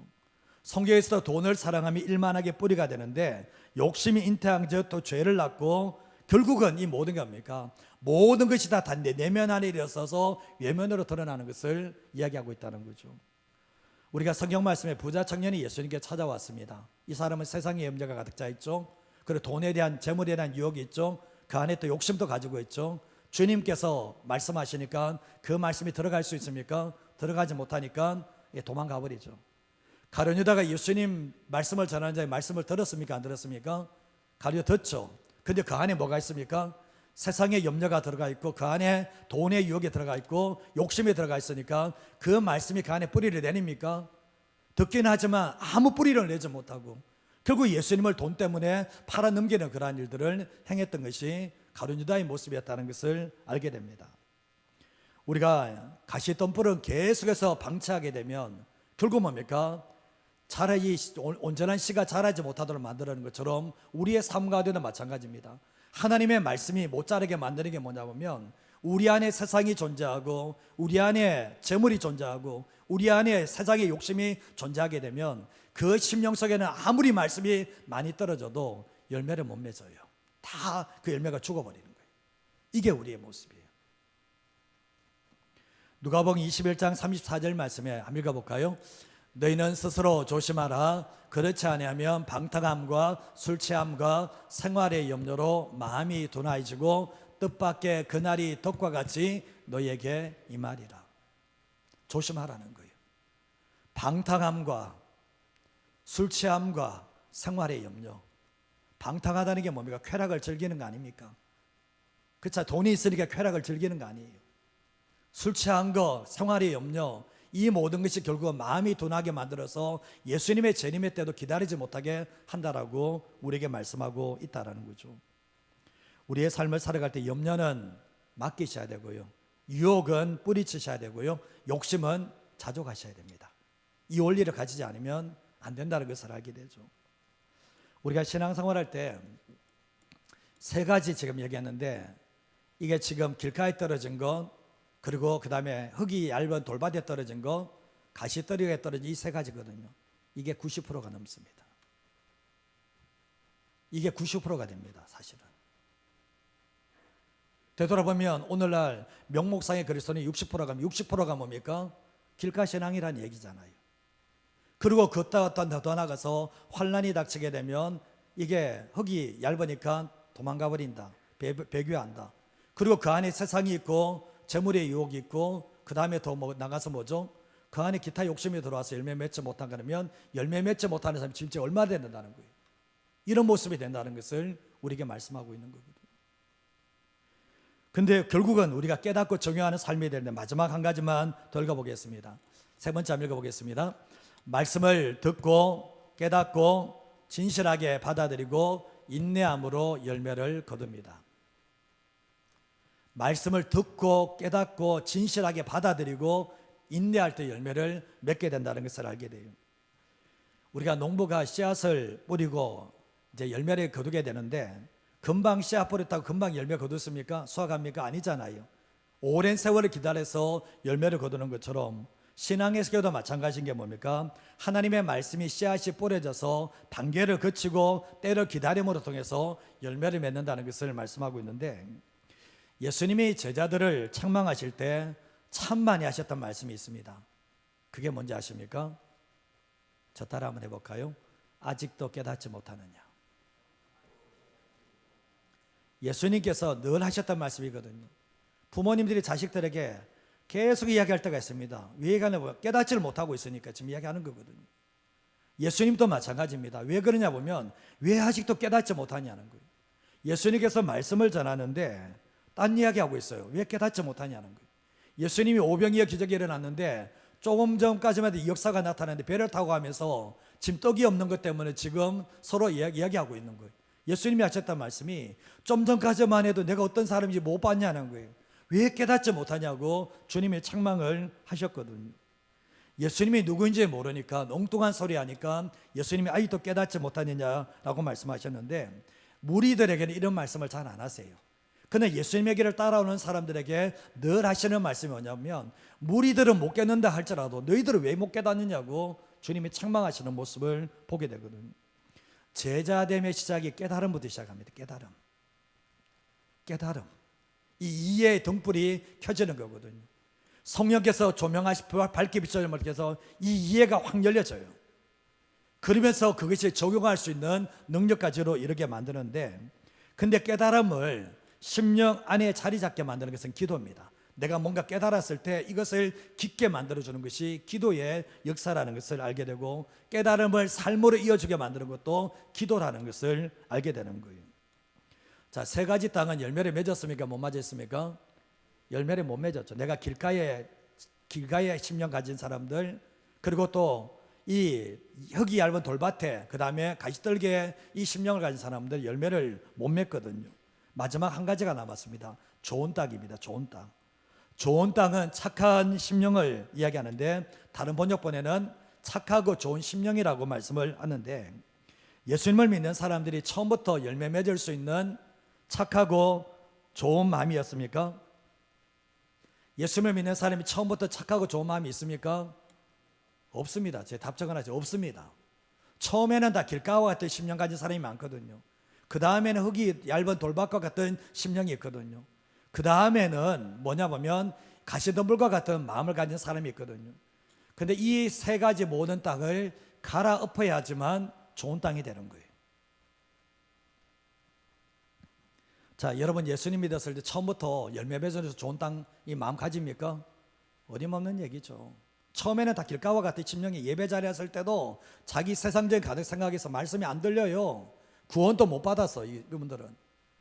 성경에서 돈을 사랑함이 일만하게 뿌리가 되는데 욕심이 잉태한 또 죄를 낳고, 결국은 이 모든 게 뭡니까? 모든 것이 다 내면 안에 일어서서 외면으로 드러나는 것을 이야기하고 있다는 거죠. 우리가 성경 말씀에 부자 청년이 예수님께 찾아왔습니다. 이 사람은 세상의 염려가 가득 차 있죠. 그리고 돈에 대한, 재물에 대한 유혹이 있죠. 그 안에 또 욕심도 가지고 있죠. 주님께서 말씀하시니까 그 말씀이 들어갈 수 있습니까? 들어가지 못하니까 도망가 버리죠. 가룟 유다가 예수님 말씀을 전하는 자의 말씀을 들었습니까? 안 들었습니까? 가룟 듣죠. 근데 그 안에 뭐가 있습니까? 세상의 염려가 들어가 있고, 그 안에 돈의 유혹이 들어가 있고, 욕심이 들어가 있으니까 그 말씀이 그 안에 뿌리를 내립니까? 듣긴 하지만 아무 뿌리를 내지 못하고 결국 예수님을 돈 때문에 팔아넘기는 그러한 일들을 행했던 것이 가룟 유다의 모습이었다는 것을 알게 됩니다. 우리가 가시덤불은 계속해서 방치하게 되면 결국 뭡니까? 차라리 온전한 씨가 자라지 못하도록 만드는 것처럼 우리의 삶 가운데도 마찬가지입니다. 하나님의 말씀이 못 자라게 만드는 게 뭐냐면, 우리 안에 세상이 존재하고 우리 안에 재물이 존재하고 우리 안에 세상의 욕심이 존재하게 되면 그 심령 속에는 아무리 말씀이 많이 떨어져도 열매를 못 맺어요. 다 그 열매가 죽어버리는 거예요. 이게 우리의 모습이에요. 누가복음 21장 34절 말씀에 한번 읽어볼까요? 너희는 스스로 조심하라. 그렇지 아니하면 방탕함과 술취함과 생활의 염려로 마음이 둔하여지고 뜻밖의 그날이 덕과 같이 너희에게 임하리라. 조심하라는 거예요. 방탕함과 술취함과 생활의 염려. 방탕하다는 게 뭡니까? 쾌락을 즐기는 거 아닙니까? 그렇죠. 돈이 있으니까 쾌락을 즐기는 거 아니에요. 술 취한 거, 생활의 염려, 이 모든 것이 결국은 마음이 둔하게 만들어서 예수님의 재림의 때도 기다리지 못하게 한다라고 우리에게 말씀하고 있다라는 거죠. 우리의 삶을 살아갈 때 염려는 맡기셔야 되고요, 유혹은 뿌리치셔야 되고요, 욕심은 자족하셔야 됩니다. 이 원리를 가지지 않으면 안 된다는 것을 알게 되죠. 우리가 신앙생활할 때 세 가지 지금 얘기했는데, 이게 지금 길가에 떨어진 것, 그리고 그 다음에 흙이 얇은 돌밭에 떨어진 것, 가시떨이에 떨어진 이 세 가지거든요. 이게 90%가 넘습니다. 이게 90%가 됩니다. 사실은 되돌아보면 오늘날 명목상의 그리스도는 60%가 가면 60%가 뭡니까? 길가 신앙이라는 얘기잖아요. 그리고 걷다 더 나가서 환난이 닥치게 되면 이게 흙이 얇으니까 도망가 버린다, 배교한다. 그리고 그 안에 세상이 있고 재물의 유혹이 있고, 그 다음에 더 나가서 뭐죠? 그 안에 기타 욕심이 들어와서 열매 맺지 못한 거면 열매 맺지 못하는 사람이 진짜 얼마나 된다는 거예요. 이런 모습이 된다는 것을 우리에게 말씀하고 있는 거거든요. 근데 결국은 우리가 깨닫고 적용하는 삶이 되는데, 마지막 한 가지만 더 읽어보겠습니다. 세 번째 한번 읽어보겠습니다. 말씀을 듣고 깨닫고 진실하게 받아들이고 인내함으로 열매를 거둡니다. 말씀을 듣고 깨닫고 진실하게 받아들이고 인내할 때 열매를 맺게 된다는 것을 알게 돼요. 우리가 농부가 씨앗을 뿌리고 이제 열매를 거두게 되는데, 금방 씨앗 뿌렸다고 금방 열매 거뒀습니까? 수확합니까? 아니잖아요. 오랜 세월을 기다려서 열매를 거두는 것처럼 신앙에서도 마찬가지인 게 뭡니까? 하나님의 말씀이 씨앗이 뿌려져서 단계를 거치고 때를 기다림으로 통해서 열매를 맺는다는 것을 말씀하고 있는데, 예수님이 제자들을 책망하실 때 참 많이 하셨던 말씀이 있습니다. 그게 뭔지 아십니까? 저 따라 한번 해볼까요? 아직도 깨닫지 못하느냐. 예수님께서 늘 하셨던 말씀이거든요. 부모님들이 자식들에게 계속 이야기할 때가 있습니다. 위에 가는 깨닫지를 못하고 있으니까 지금 이야기하는 거거든요. 예수님도 마찬가지입니다. 왜 그러냐 보면 왜 아직도 깨닫지 못하냐는 거예요. 예수님께서 말씀을 전하는데 딴 이야기하고 있어요. 왜 깨닫지 못하냐는 거예요. 예수님이 오병이어 기적이 일어났는데 조금 전까지만 해도 이 역사가 나타났는데 배를 타고 가면서 지금 떡이 없는 것 때문에 지금 서로 이야기하고 있는 거예요. 예수님이 하셨던 말씀이 좀 전까지만 해도 내가 어떤 사람인지 못 봤냐는 거예요. 왜 깨닫지 못하냐고 주님이 책망을 하셨거든요. 예수님이 누구인지 모르니까 엉뚱한 소리 하니까 예수님이 아직도 깨닫지 못하느냐라고 말씀하셨는데 무리들에게는 이런 말씀을 잘 안 하세요. 그런데 예수님의 길을 따라오는 사람들에게 늘 하시는 말씀이 뭐냐면 무리들은 못 깨닫는다 할지라도 너희들은 왜 못 깨닫느냐고 주님이 책망하시는 모습을 보게 되거든요. 제자됨의 시작이 깨달음부터 시작합니다. 깨달음. 이 이해의 등불이 켜지는 거거든요. 성령께서 조명하시 밝게 비춰서 이 이해가 확 열려져요. 그러면서 그것이 적용할 수 있는 능력까지로 이르게 만드는데, 근데 깨달음을 심령 안에 자리 잡게 만드는 것은 기도입니다. 내가 뭔가 깨달았을 때 이것을 깊게 만들어주는 것이 기도의 역사라는 것을 알게 되고, 깨달음을 삶으로 이어주게 만드는 것도 기도라는 것을 알게 되는 거예요. 자, 세 가지 땅은 열매를 맺었습니까? 못 맺었습니까? 열매를 못 맺었죠. 내가 길가에 심령 가진 사람들, 그리고 또 이 흙이 얇은 돌밭에, 그 다음에 가시떨기에 이 심령을 가진 사람들 열매를 못 맺거든요. 마지막 한 가지가 남았습니다. 좋은 땅입니다. 좋은 땅. 좋은 땅은 착한 심령을 이야기하는데, 다른 번역본에는 착하고 좋은 심령이라고 말씀을 하는데, 예수님을 믿는 사람들이 처음부터 열매 맺을 수 있는 착하고 좋은 마음이었습니까? 예수님을 믿는 사람이 처음부터 착하고 좋은 마음이 있습니까? 없습니다. 제 답정은 하죠. 없습니다. 처음에는 다 길가와 같은 심령 가진 사람이 많거든요. 그 다음에는 흙이 얇은 돌밭과 같은 심령이 있거든요. 그 다음에는 뭐냐 보면 가시덤불과 같은 마음을 가진 사람이 있거든요. 근데 이 세 가지 모든 땅을 갈아엎어야지만 좋은 땅이 되는 거예요. 자, 여러분 예수님 믿었을 때 처음부터 열매 맺어서 좋은 땅이 마음 가집니까? 어림없는 얘기죠. 처음에는 다 길가와 같은 심령이 예배 자리에 설 때도 자기 세상적인 가득 생각해서 말씀이 안 들려요. 구원도 못 받았어. 이분들은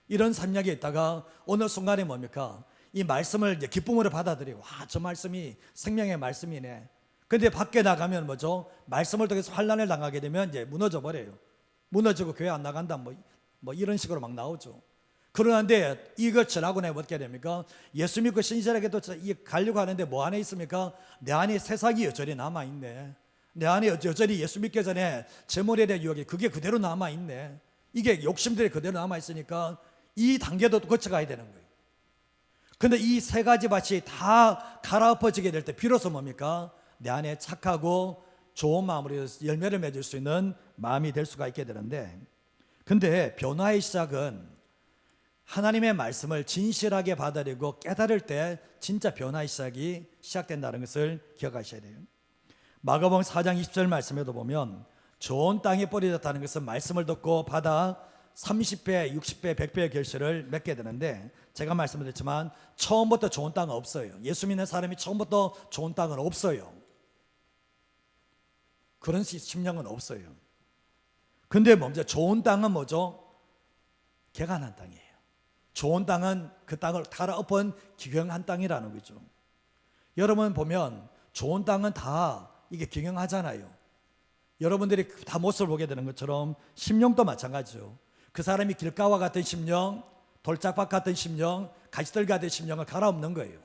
이런 삶력에 있다가 어느 순간에 뭡니까? 이 말씀을 이제 기쁨으로 받아들이고, 와, 저 말씀이 생명의 말씀이네. 근데 밖에 나가면 뭐죠? 말씀을 통해서 환난을 당하게 되면 이제 무너져 버려요. 무너지고 교회 안 나간다 뭐 이런 식으로 막 나오죠. 그러는데 이걸 전하고 내가 어떻게 됩니까? 예수 믿고 신실하게도 가려고 하는데 뭐 안에 있습니까? 내 안에 세상이 여전히 남아있네. 내 안에 여전히 예수 믿기 전에 제 머리에 대한 유혹이 그게 그대로 남아있네. 이게 욕심들이 그대로 남아있으니까 이 단계도 거쳐가야 되는 거예요. 근데 이 세 가지 밭이 다 갈아엎어지게 될 때 비로소 뭡니까? 내 안에 착하고 좋은 마음으로 열매를 맺을 수 있는 마음이 될 수가 있게 되는데, 근데 변화의 시작은 하나님의 말씀을 진실하게 받아들이고 깨달을 때 진짜 변화의 시작이 시작된다는 것을 기억하셔야 돼요. 마가복음 4장 20절 말씀에도 보면 좋은 땅에 뿌려졌다는 것은 말씀을 듣고 받아 30배, 60배, 100배의 결실을 맺게 되는데, 제가 말씀드렸지만 처음부터 좋은 땅은 없어요. 예수 믿는 사람이 처음부터 좋은 땅은 없어요. 그런 심령은 없어요. 근데 먼저 좋은 땅은 뭐죠? 개간한 땅이에요. 좋은 땅은 그 땅을 갈아엎은 기경한 땅이라는 거죠. 여러분 보면 좋은 땅은 다 이게 기경하잖아요. 여러분들이 다 모습을 보게 되는 것처럼 심령도 마찬가지죠. 그 사람이 길가와 같은 심령, 돌짝밭 같은 심령, 가시떨기 같은 심령을 갈아엎는 거예요.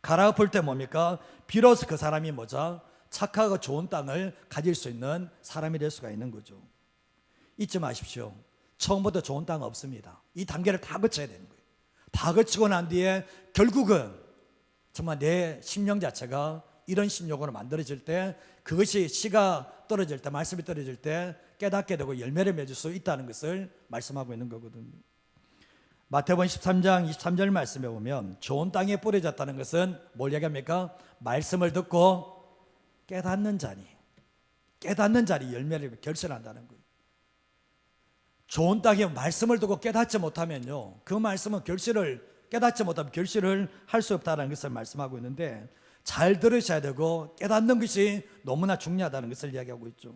갈아엎을 때 뭡니까? 비로소 그 사람이 뭐죠? 착하고 좋은 땅을 가질 수 있는 사람이 될 수가 있는 거죠. 잊지 마십시오. 처음부터 좋은 땅은 없습니다. 이 단계를 다 거쳐야 되는 거예요. 다 거치고 난 뒤에 결국은 정말 내 심령 자체가 이런 심령으로 만들어질 때, 그것이 씨가 떨어질 때, 말씀이 떨어질 때 깨닫게 되고 열매를 맺을 수 있다는 것을 말씀하고 있는 거거든요. 마태복음 13장 23절 말씀에 보면 좋은 땅에 뿌려졌다는 것은 뭘 얘기합니까? 말씀을 듣고 깨닫는 자니, 열매를 결실한다는 거예요. 좋은 땅에 말씀을 두고 깨닫지 못하면요, 그 말씀은 깨닫지 못하면 결실을 할 수 없다는 것을 말씀하고 있는데, 잘 들으셔야 되고 깨닫는 것이 너무나 중요하다는 것을 이야기하고 있죠.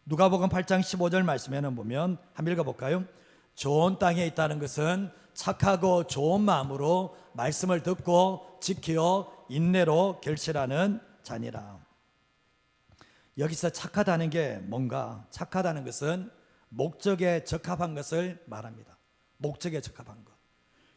누가복음 8장 15절 말씀에는 보면 한번 읽어볼까요? 좋은 땅에 있다는 것은 착하고 좋은 마음으로 말씀을 듣고 지켜 인내로 결실하는 자니라. 여기서 착하다는 게 뭔가? 착하다는 것은 목적에 적합한 것을 말합니다. 목적에 적합한 것.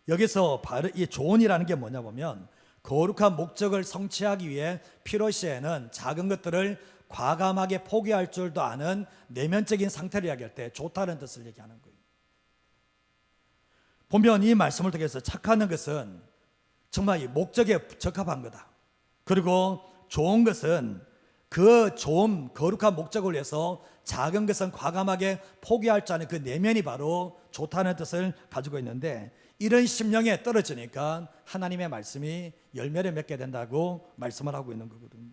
여기서 바로 이 좋은이라는 게 뭐냐 보면 거룩한 목적을 성취하기 위해 필요시에는 작은 것들을 과감하게 포기할 줄도 아는 내면적인 상태를 이야기할 때 좋다는 뜻을 얘기하는 거예요. 보면 이 말씀을 통해서 착하는 것은 정말 이 목적에 적합한 거다. 그리고 좋은 것은 그 좋은 거룩한 목적을 위해서 작은 것은 과감하게 포기할 줄 아는 그 내면이 바로 좋다는 뜻을 가지고 있는데, 이런 심령에 떨어지니까 하나님의 말씀이 열매를 맺게 된다고 말씀을 하고 있는 거거든요.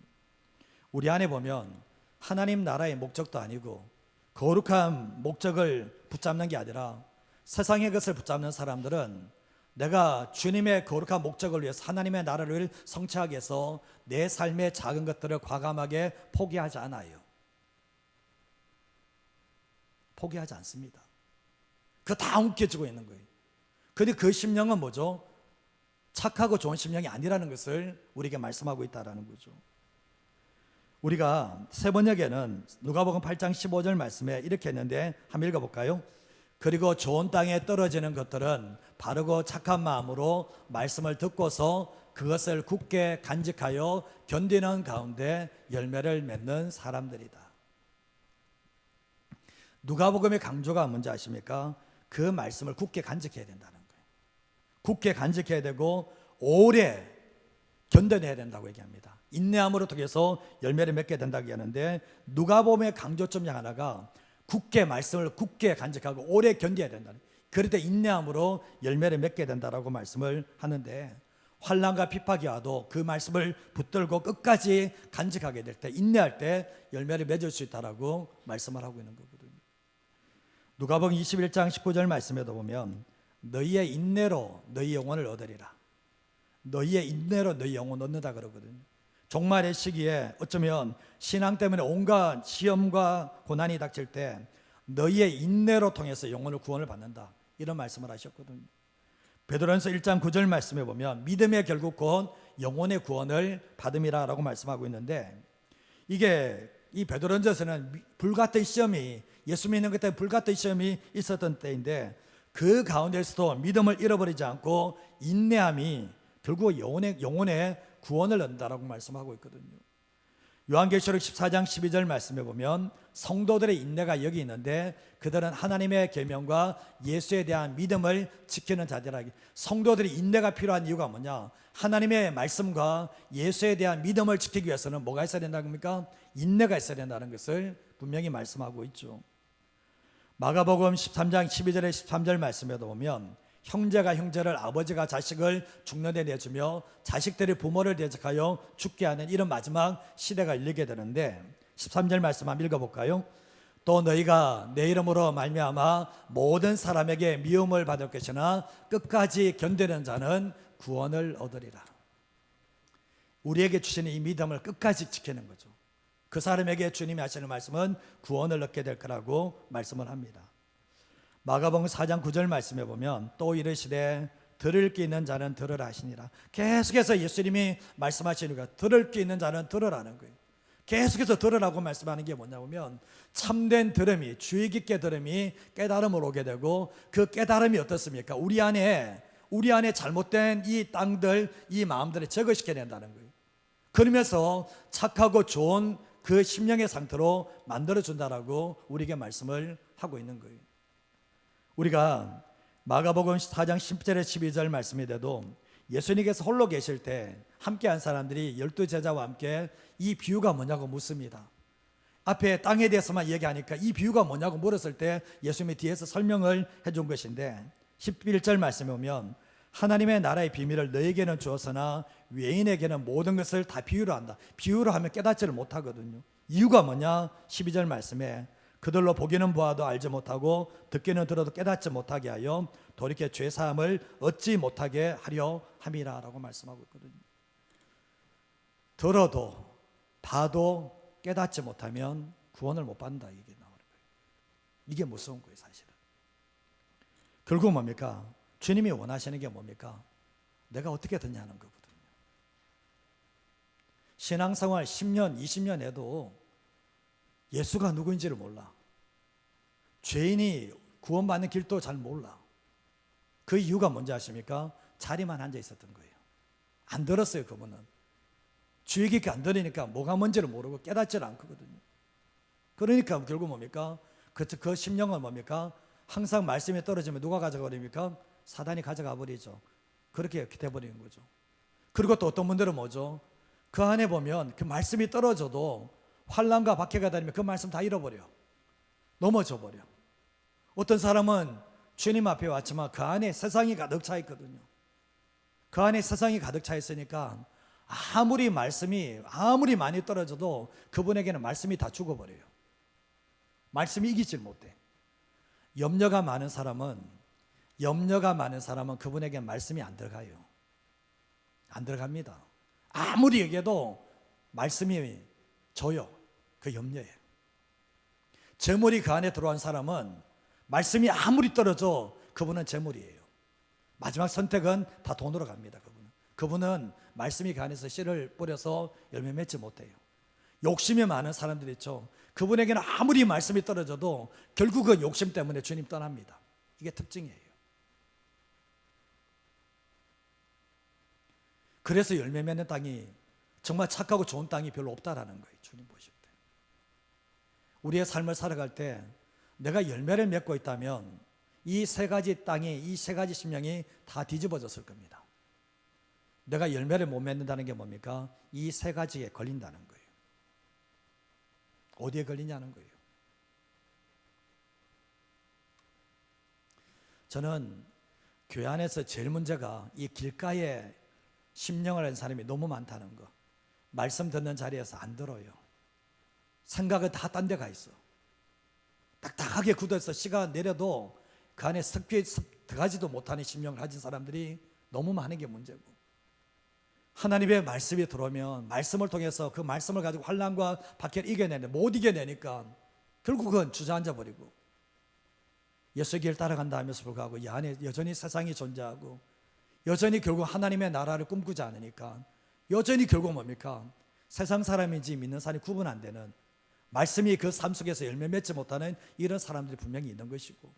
우리 안에 보면 하나님 나라의 목적도 아니고 거룩한 목적을 붙잡는 게 아니라 세상의 것을 붙잡는 사람들은 내가 주님의 거룩한 목적을 위해서 하나님의 나라를 성취하기 위해서 내 삶의 작은 것들을 과감하게 포기하지 않아요. 포기하지 않습니다. 그거 다 움켜쥐고 있는 거예요. 그런데 그 심령은 뭐죠? 착하고 좋은 심령이 아니라는 것을 우리에게 말씀하고 있다는 거죠. 우리가 세 번역에는 누가복음 8장 15절 말씀에 이렇게 했는데 한번 읽어볼까요? 그리고 좋은 땅에 떨어지는 것들은 바르고 착한 마음으로 말씀을 듣고서 그것을 굳게 간직하여 견디는 가운데 열매를 맺는 사람들이다. 누가복음의 강조가 뭔지 아십니까? 그 말씀을 굳게 간직해야 된다는 거예요. 굳게 간직해야 되고 오래 견뎌내야 된다고 얘기합니다. 인내함으로 통해서 열매를 맺게 된다고 얘기하는데, 누가복음의 강조점 중 하나가 굳게 말씀을 굳게 간직하고 오래 견뎌야 된다는, 그럴 때 인내함으로 열매를 맺게 된다라고 말씀을 하는데, 환난과 핍박이 와도 그 말씀을 붙들고 끝까지 간직하게 될 때, 인내할 때 열매를 맺을 수 있다라고 말씀을 하고 있는 거거든요. 누가복음 21장 19절 말씀에도 보면 너희의 인내로 너희 영혼을 얻으리라. 너희의 인내로 너희 영혼 얻는다 그러거든요. 종말의 시기에 어쩌면 신앙 때문에 온갖 시험과 고난이 닥칠 때 너희의 인내로 통해서 영혼을 구원을 받는다, 이런 말씀을 하셨거든요. 베드로전서 1장 9절 말씀에 보면 믿음의 결국 곧 영혼의 구원을 받음이라고 말씀하고 있는데, 이게 이 베드로전서는 불같은 시험이, 예수 믿는 그때 불같은 시험이 있었던 때인데, 그 가운데서도 믿음을 잃어버리지 않고 인내함이 결국 영혼의 구원을 얻는다라고 말씀하고 있거든요. 요한계시록 14장 12절 말씀에 보면 성도들의 인내가 여기 있는데 그들은 하나님의 계명과 예수에 대한 믿음을 지키는 자들이라. 성도들이 인내가 필요한 이유가 뭐냐? 하나님의 말씀과 예수에 대한 믿음을 지키기 위해서는 뭐가 있어야 된다는 겁니까? 인내가 있어야 된다는 것을 분명히 말씀하고 있죠. 마가복음 13장 12절에 13절 말씀에도 보면 형제가 형제를, 아버지가 자식을 죽는 데 내주며 자식들이 부모를 대적하여 죽게 하는 이런 마지막 시대가 이르게 되는데, 13절 말씀 한번 읽어볼까요? 또 너희가 내 이름으로 말미암아 모든 사람에게 미움을 받을 것이나 끝까지 견디는 자는 구원을 얻으리라. 우리에게 주시는 이 믿음을 끝까지 지키는 거죠. 그 사람에게 주님이 하시는 말씀은 구원을 얻게 될 거라고 말씀을 합니다. 마가복음 4장 9절 말씀에 보면 또 이르시되 들을 귀 있는 자는 들으라 하시니라. 계속해서 예수님이 말씀하시니까 들을 귀 있는 자는 들으라는 거예요. 계속해서 들으라고 말씀하는 게 뭐냐면 참된 들음이, 주의 깊게 들음이 깨달음으로 오게 되고, 그 깨달음이 어떻습니까? 우리 안에 잘못된 이 땅들, 이 마음들을 제거시켜야 된다는 거예요. 그러면서 착하고 좋은 그 심령의 상태로 만들어준다라고 우리에게 말씀을 하고 있는 거예요. 우리가 마가복음 4장 10절에 12절 말씀인데도 예수님께서 홀로 계실 때 함께한 사람들이 12제자와 함께 이 비유가 뭐냐고 묻습니다. 앞에 땅에 대해서만 얘기하니까 이 비유가 뭐냐고 물었을 때 예수님이 뒤에서 설명을 해준 것인데, 11절 말씀에 보면 하나님의 나라의 비밀을 너에게는 주었으나 외인에게는 모든 것을 다 비유로 한다. 비유로 하면 깨닫지를 못하거든요. 이유가 뭐냐? 12절 말씀에 그들로 보기는 보아도 알지 못하고 듣기는 들어도 깨닫지 못하게 하여 돌이켜 죄사함을 얻지 못하게 하려 함이라 라고 말씀하고 있거든요. 들어도 봐도 깨닫지 못하면 구원을 못 받는다, 이게 나와요. 이게 무서운 거예요, 사실은. 결국 뭡니까? 주님이 원하시는 게 뭡니까? 내가 어떻게 되냐는 거거든요. 신앙생활 10년, 20년 해도 예수가 누구인지를 몰라. 죄인이 구원받는 길도 잘 몰라. 그 이유가 뭔지 아십니까? 자리만 앉아 있었던 거예요. 안 들었어요, 그분은. 주의 깊게 안 들으니까 뭐가 뭔지를 모르고 깨닫지를 않거든요. 그러니까 결국 뭡니까? 그 심령은 뭡니까? 항상 말씀이 떨어지면 누가 가져가 버립니까? 사단이 가져가 버리죠. 그렇게 돼버리는 거죠. 그리고 또 어떤 분들은 뭐죠? 그 안에 보면 그 말씀이 떨어져도 환난과 박해가 다니면 그 말씀 다 잃어버려. 넘어져 버려. 어떤 사람은 주님 앞에 왔지만 그 안에 세상이 가득 차 있거든요. 그 안에 세상이 가득 차 있으니까 아무리 말씀이 아무리 많이 떨어져도 그분에게는 말씀이 다 죽어버려요. 말씀이 이기질 못해. 염려가 많은 사람은 그분에게 말씀이 안 들어가요. 안 들어갑니다. 아무리 얘기해도 말씀이 져요. 그 염려에. 재물이 그 안에 들어온 사람은 말씀이 아무리 떨어져 그분은 재물이에요. 마지막 선택은 다 돈으로 갑니다. 그분은 말씀이 그 안에서 씨를 뿌려서 열매 맺지 못해요. 욕심이 많은 사람들이 있죠. 그분에게는 아무리 말씀이 떨어져도 결국은 욕심 때문에 주님 떠납니다. 이게 특징이에요. 그래서 열매 맺는 땅이 정말 착하고 좋은 땅이 별로 없다라는 거예요. 주님 보실 때. 우리의 삶을 살아갈 때 내가 열매를 맺고 있다면 이 세 가지 땅이, 이 세 가지 심령이 다 뒤집어졌을 겁니다. 내가 열매를 못 맺는다는 게 뭡니까? 이 세 가지에 걸린다는 거예요. 어디에 걸리냐는 거예요. 저는 교회 안에서 제일 문제가 이 길가에 심령을 한 사람이 너무 많다는 거. 말씀 듣는 자리에서 안 들어요. 생각은 다 딴 데 가 있어. 딱딱하게 굳어서 씨가 내려도 그 안에 습기에 들어가지도 못하는 심령을 가진 사람들이 너무 많은 게 문제고, 하나님의 말씀이 들어오면 말씀을 통해서 그 말씀을 가지고 환난과 박해를 이겨내는데 못 이겨내니까 결국은 주저앉아 버리고 예수의 길 따라간다 하면서 불구하고 이 안에 여전히 세상이 존재하고 여전히 결국 하나님의 나라를 꿈꾸지 않으니까 여전히 결국 뭡니까? 세상 사람인지 믿는 사람이 구분 안 되는, 말씀이 그 삶 속에서 열매 맺지 못하는 이런 사람들이 분명히 있는 것이고,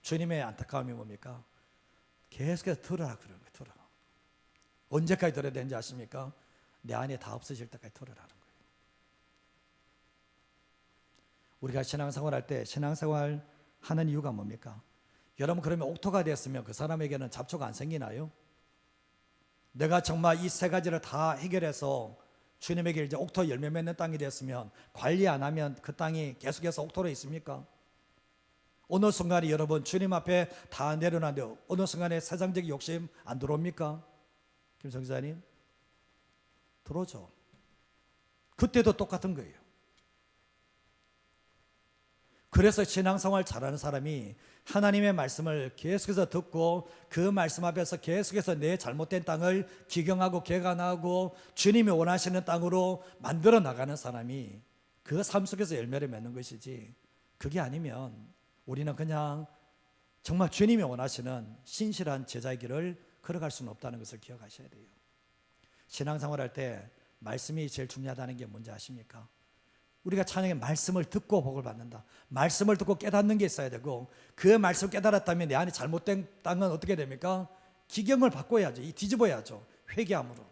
주님의 안타까움이 뭡니까? 계속해서 들으라 그러는 거예요. 들어라. 언제까지 들어야 되는지 아십니까? 내 안에 다 없어질 때까지 들으라는 거예요. 우리가 신앙생활 할 때 신앙생활 하는 이유가 뭡니까? 여러분, 그러면 옥토가 됐으면 그 사람에게는 잡초가 안 생기나요? 내가 정말 이 세 가지를 다 해결해서 주님에게 이제 옥토 열매 맺는 땅이 됐으면 관리 안 하면 그 땅이 계속해서 옥토로 있습니까? 어느 순간에 여러분 주님 앞에 다 내려놨는데 어느 순간에 세상적인 욕심 안 들어옵니까? 김성 기자님, 들어오죠. 그때도 똑같은 거예요. 그래서 신앙생활 잘하는 사람이 하나님의 말씀을 계속해서 듣고 그 말씀 앞에서 계속해서 내 잘못된 땅을 기경하고 개간하고 주님이 원하시는 땅으로 만들어 나가는 사람이 그 삶 속에서 열매를 맺는 것이지, 그게 아니면 우리는 그냥 정말 주님이 원하시는 신실한 제자의 길을 걸어갈 수는 없다는 것을 기억하셔야 돼요. 신앙생활 할 때 말씀이 제일 중요하다는 게 뭔지 아십니까? 우리가 찬양에 말씀을 듣고 복을 받는다. 말씀을 듣고 깨닫는 게 있어야 되고, 그 말씀 깨달았다면 내 안에 잘못된 땅은 어떻게 됩니까? 기경을 바꿔야죠. 뒤집어야죠. 회개함으로.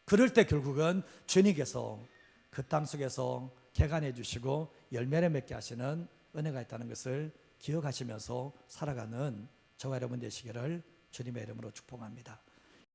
그럴 때 결국은 주님께서 그 땅 속에서 개간해 주시고 열매를 맺게 하시는 은혜가 있다는 것을 기억하시면서 살아가는 저와 여러분 되시기를 주님의 이름으로 축복합니다.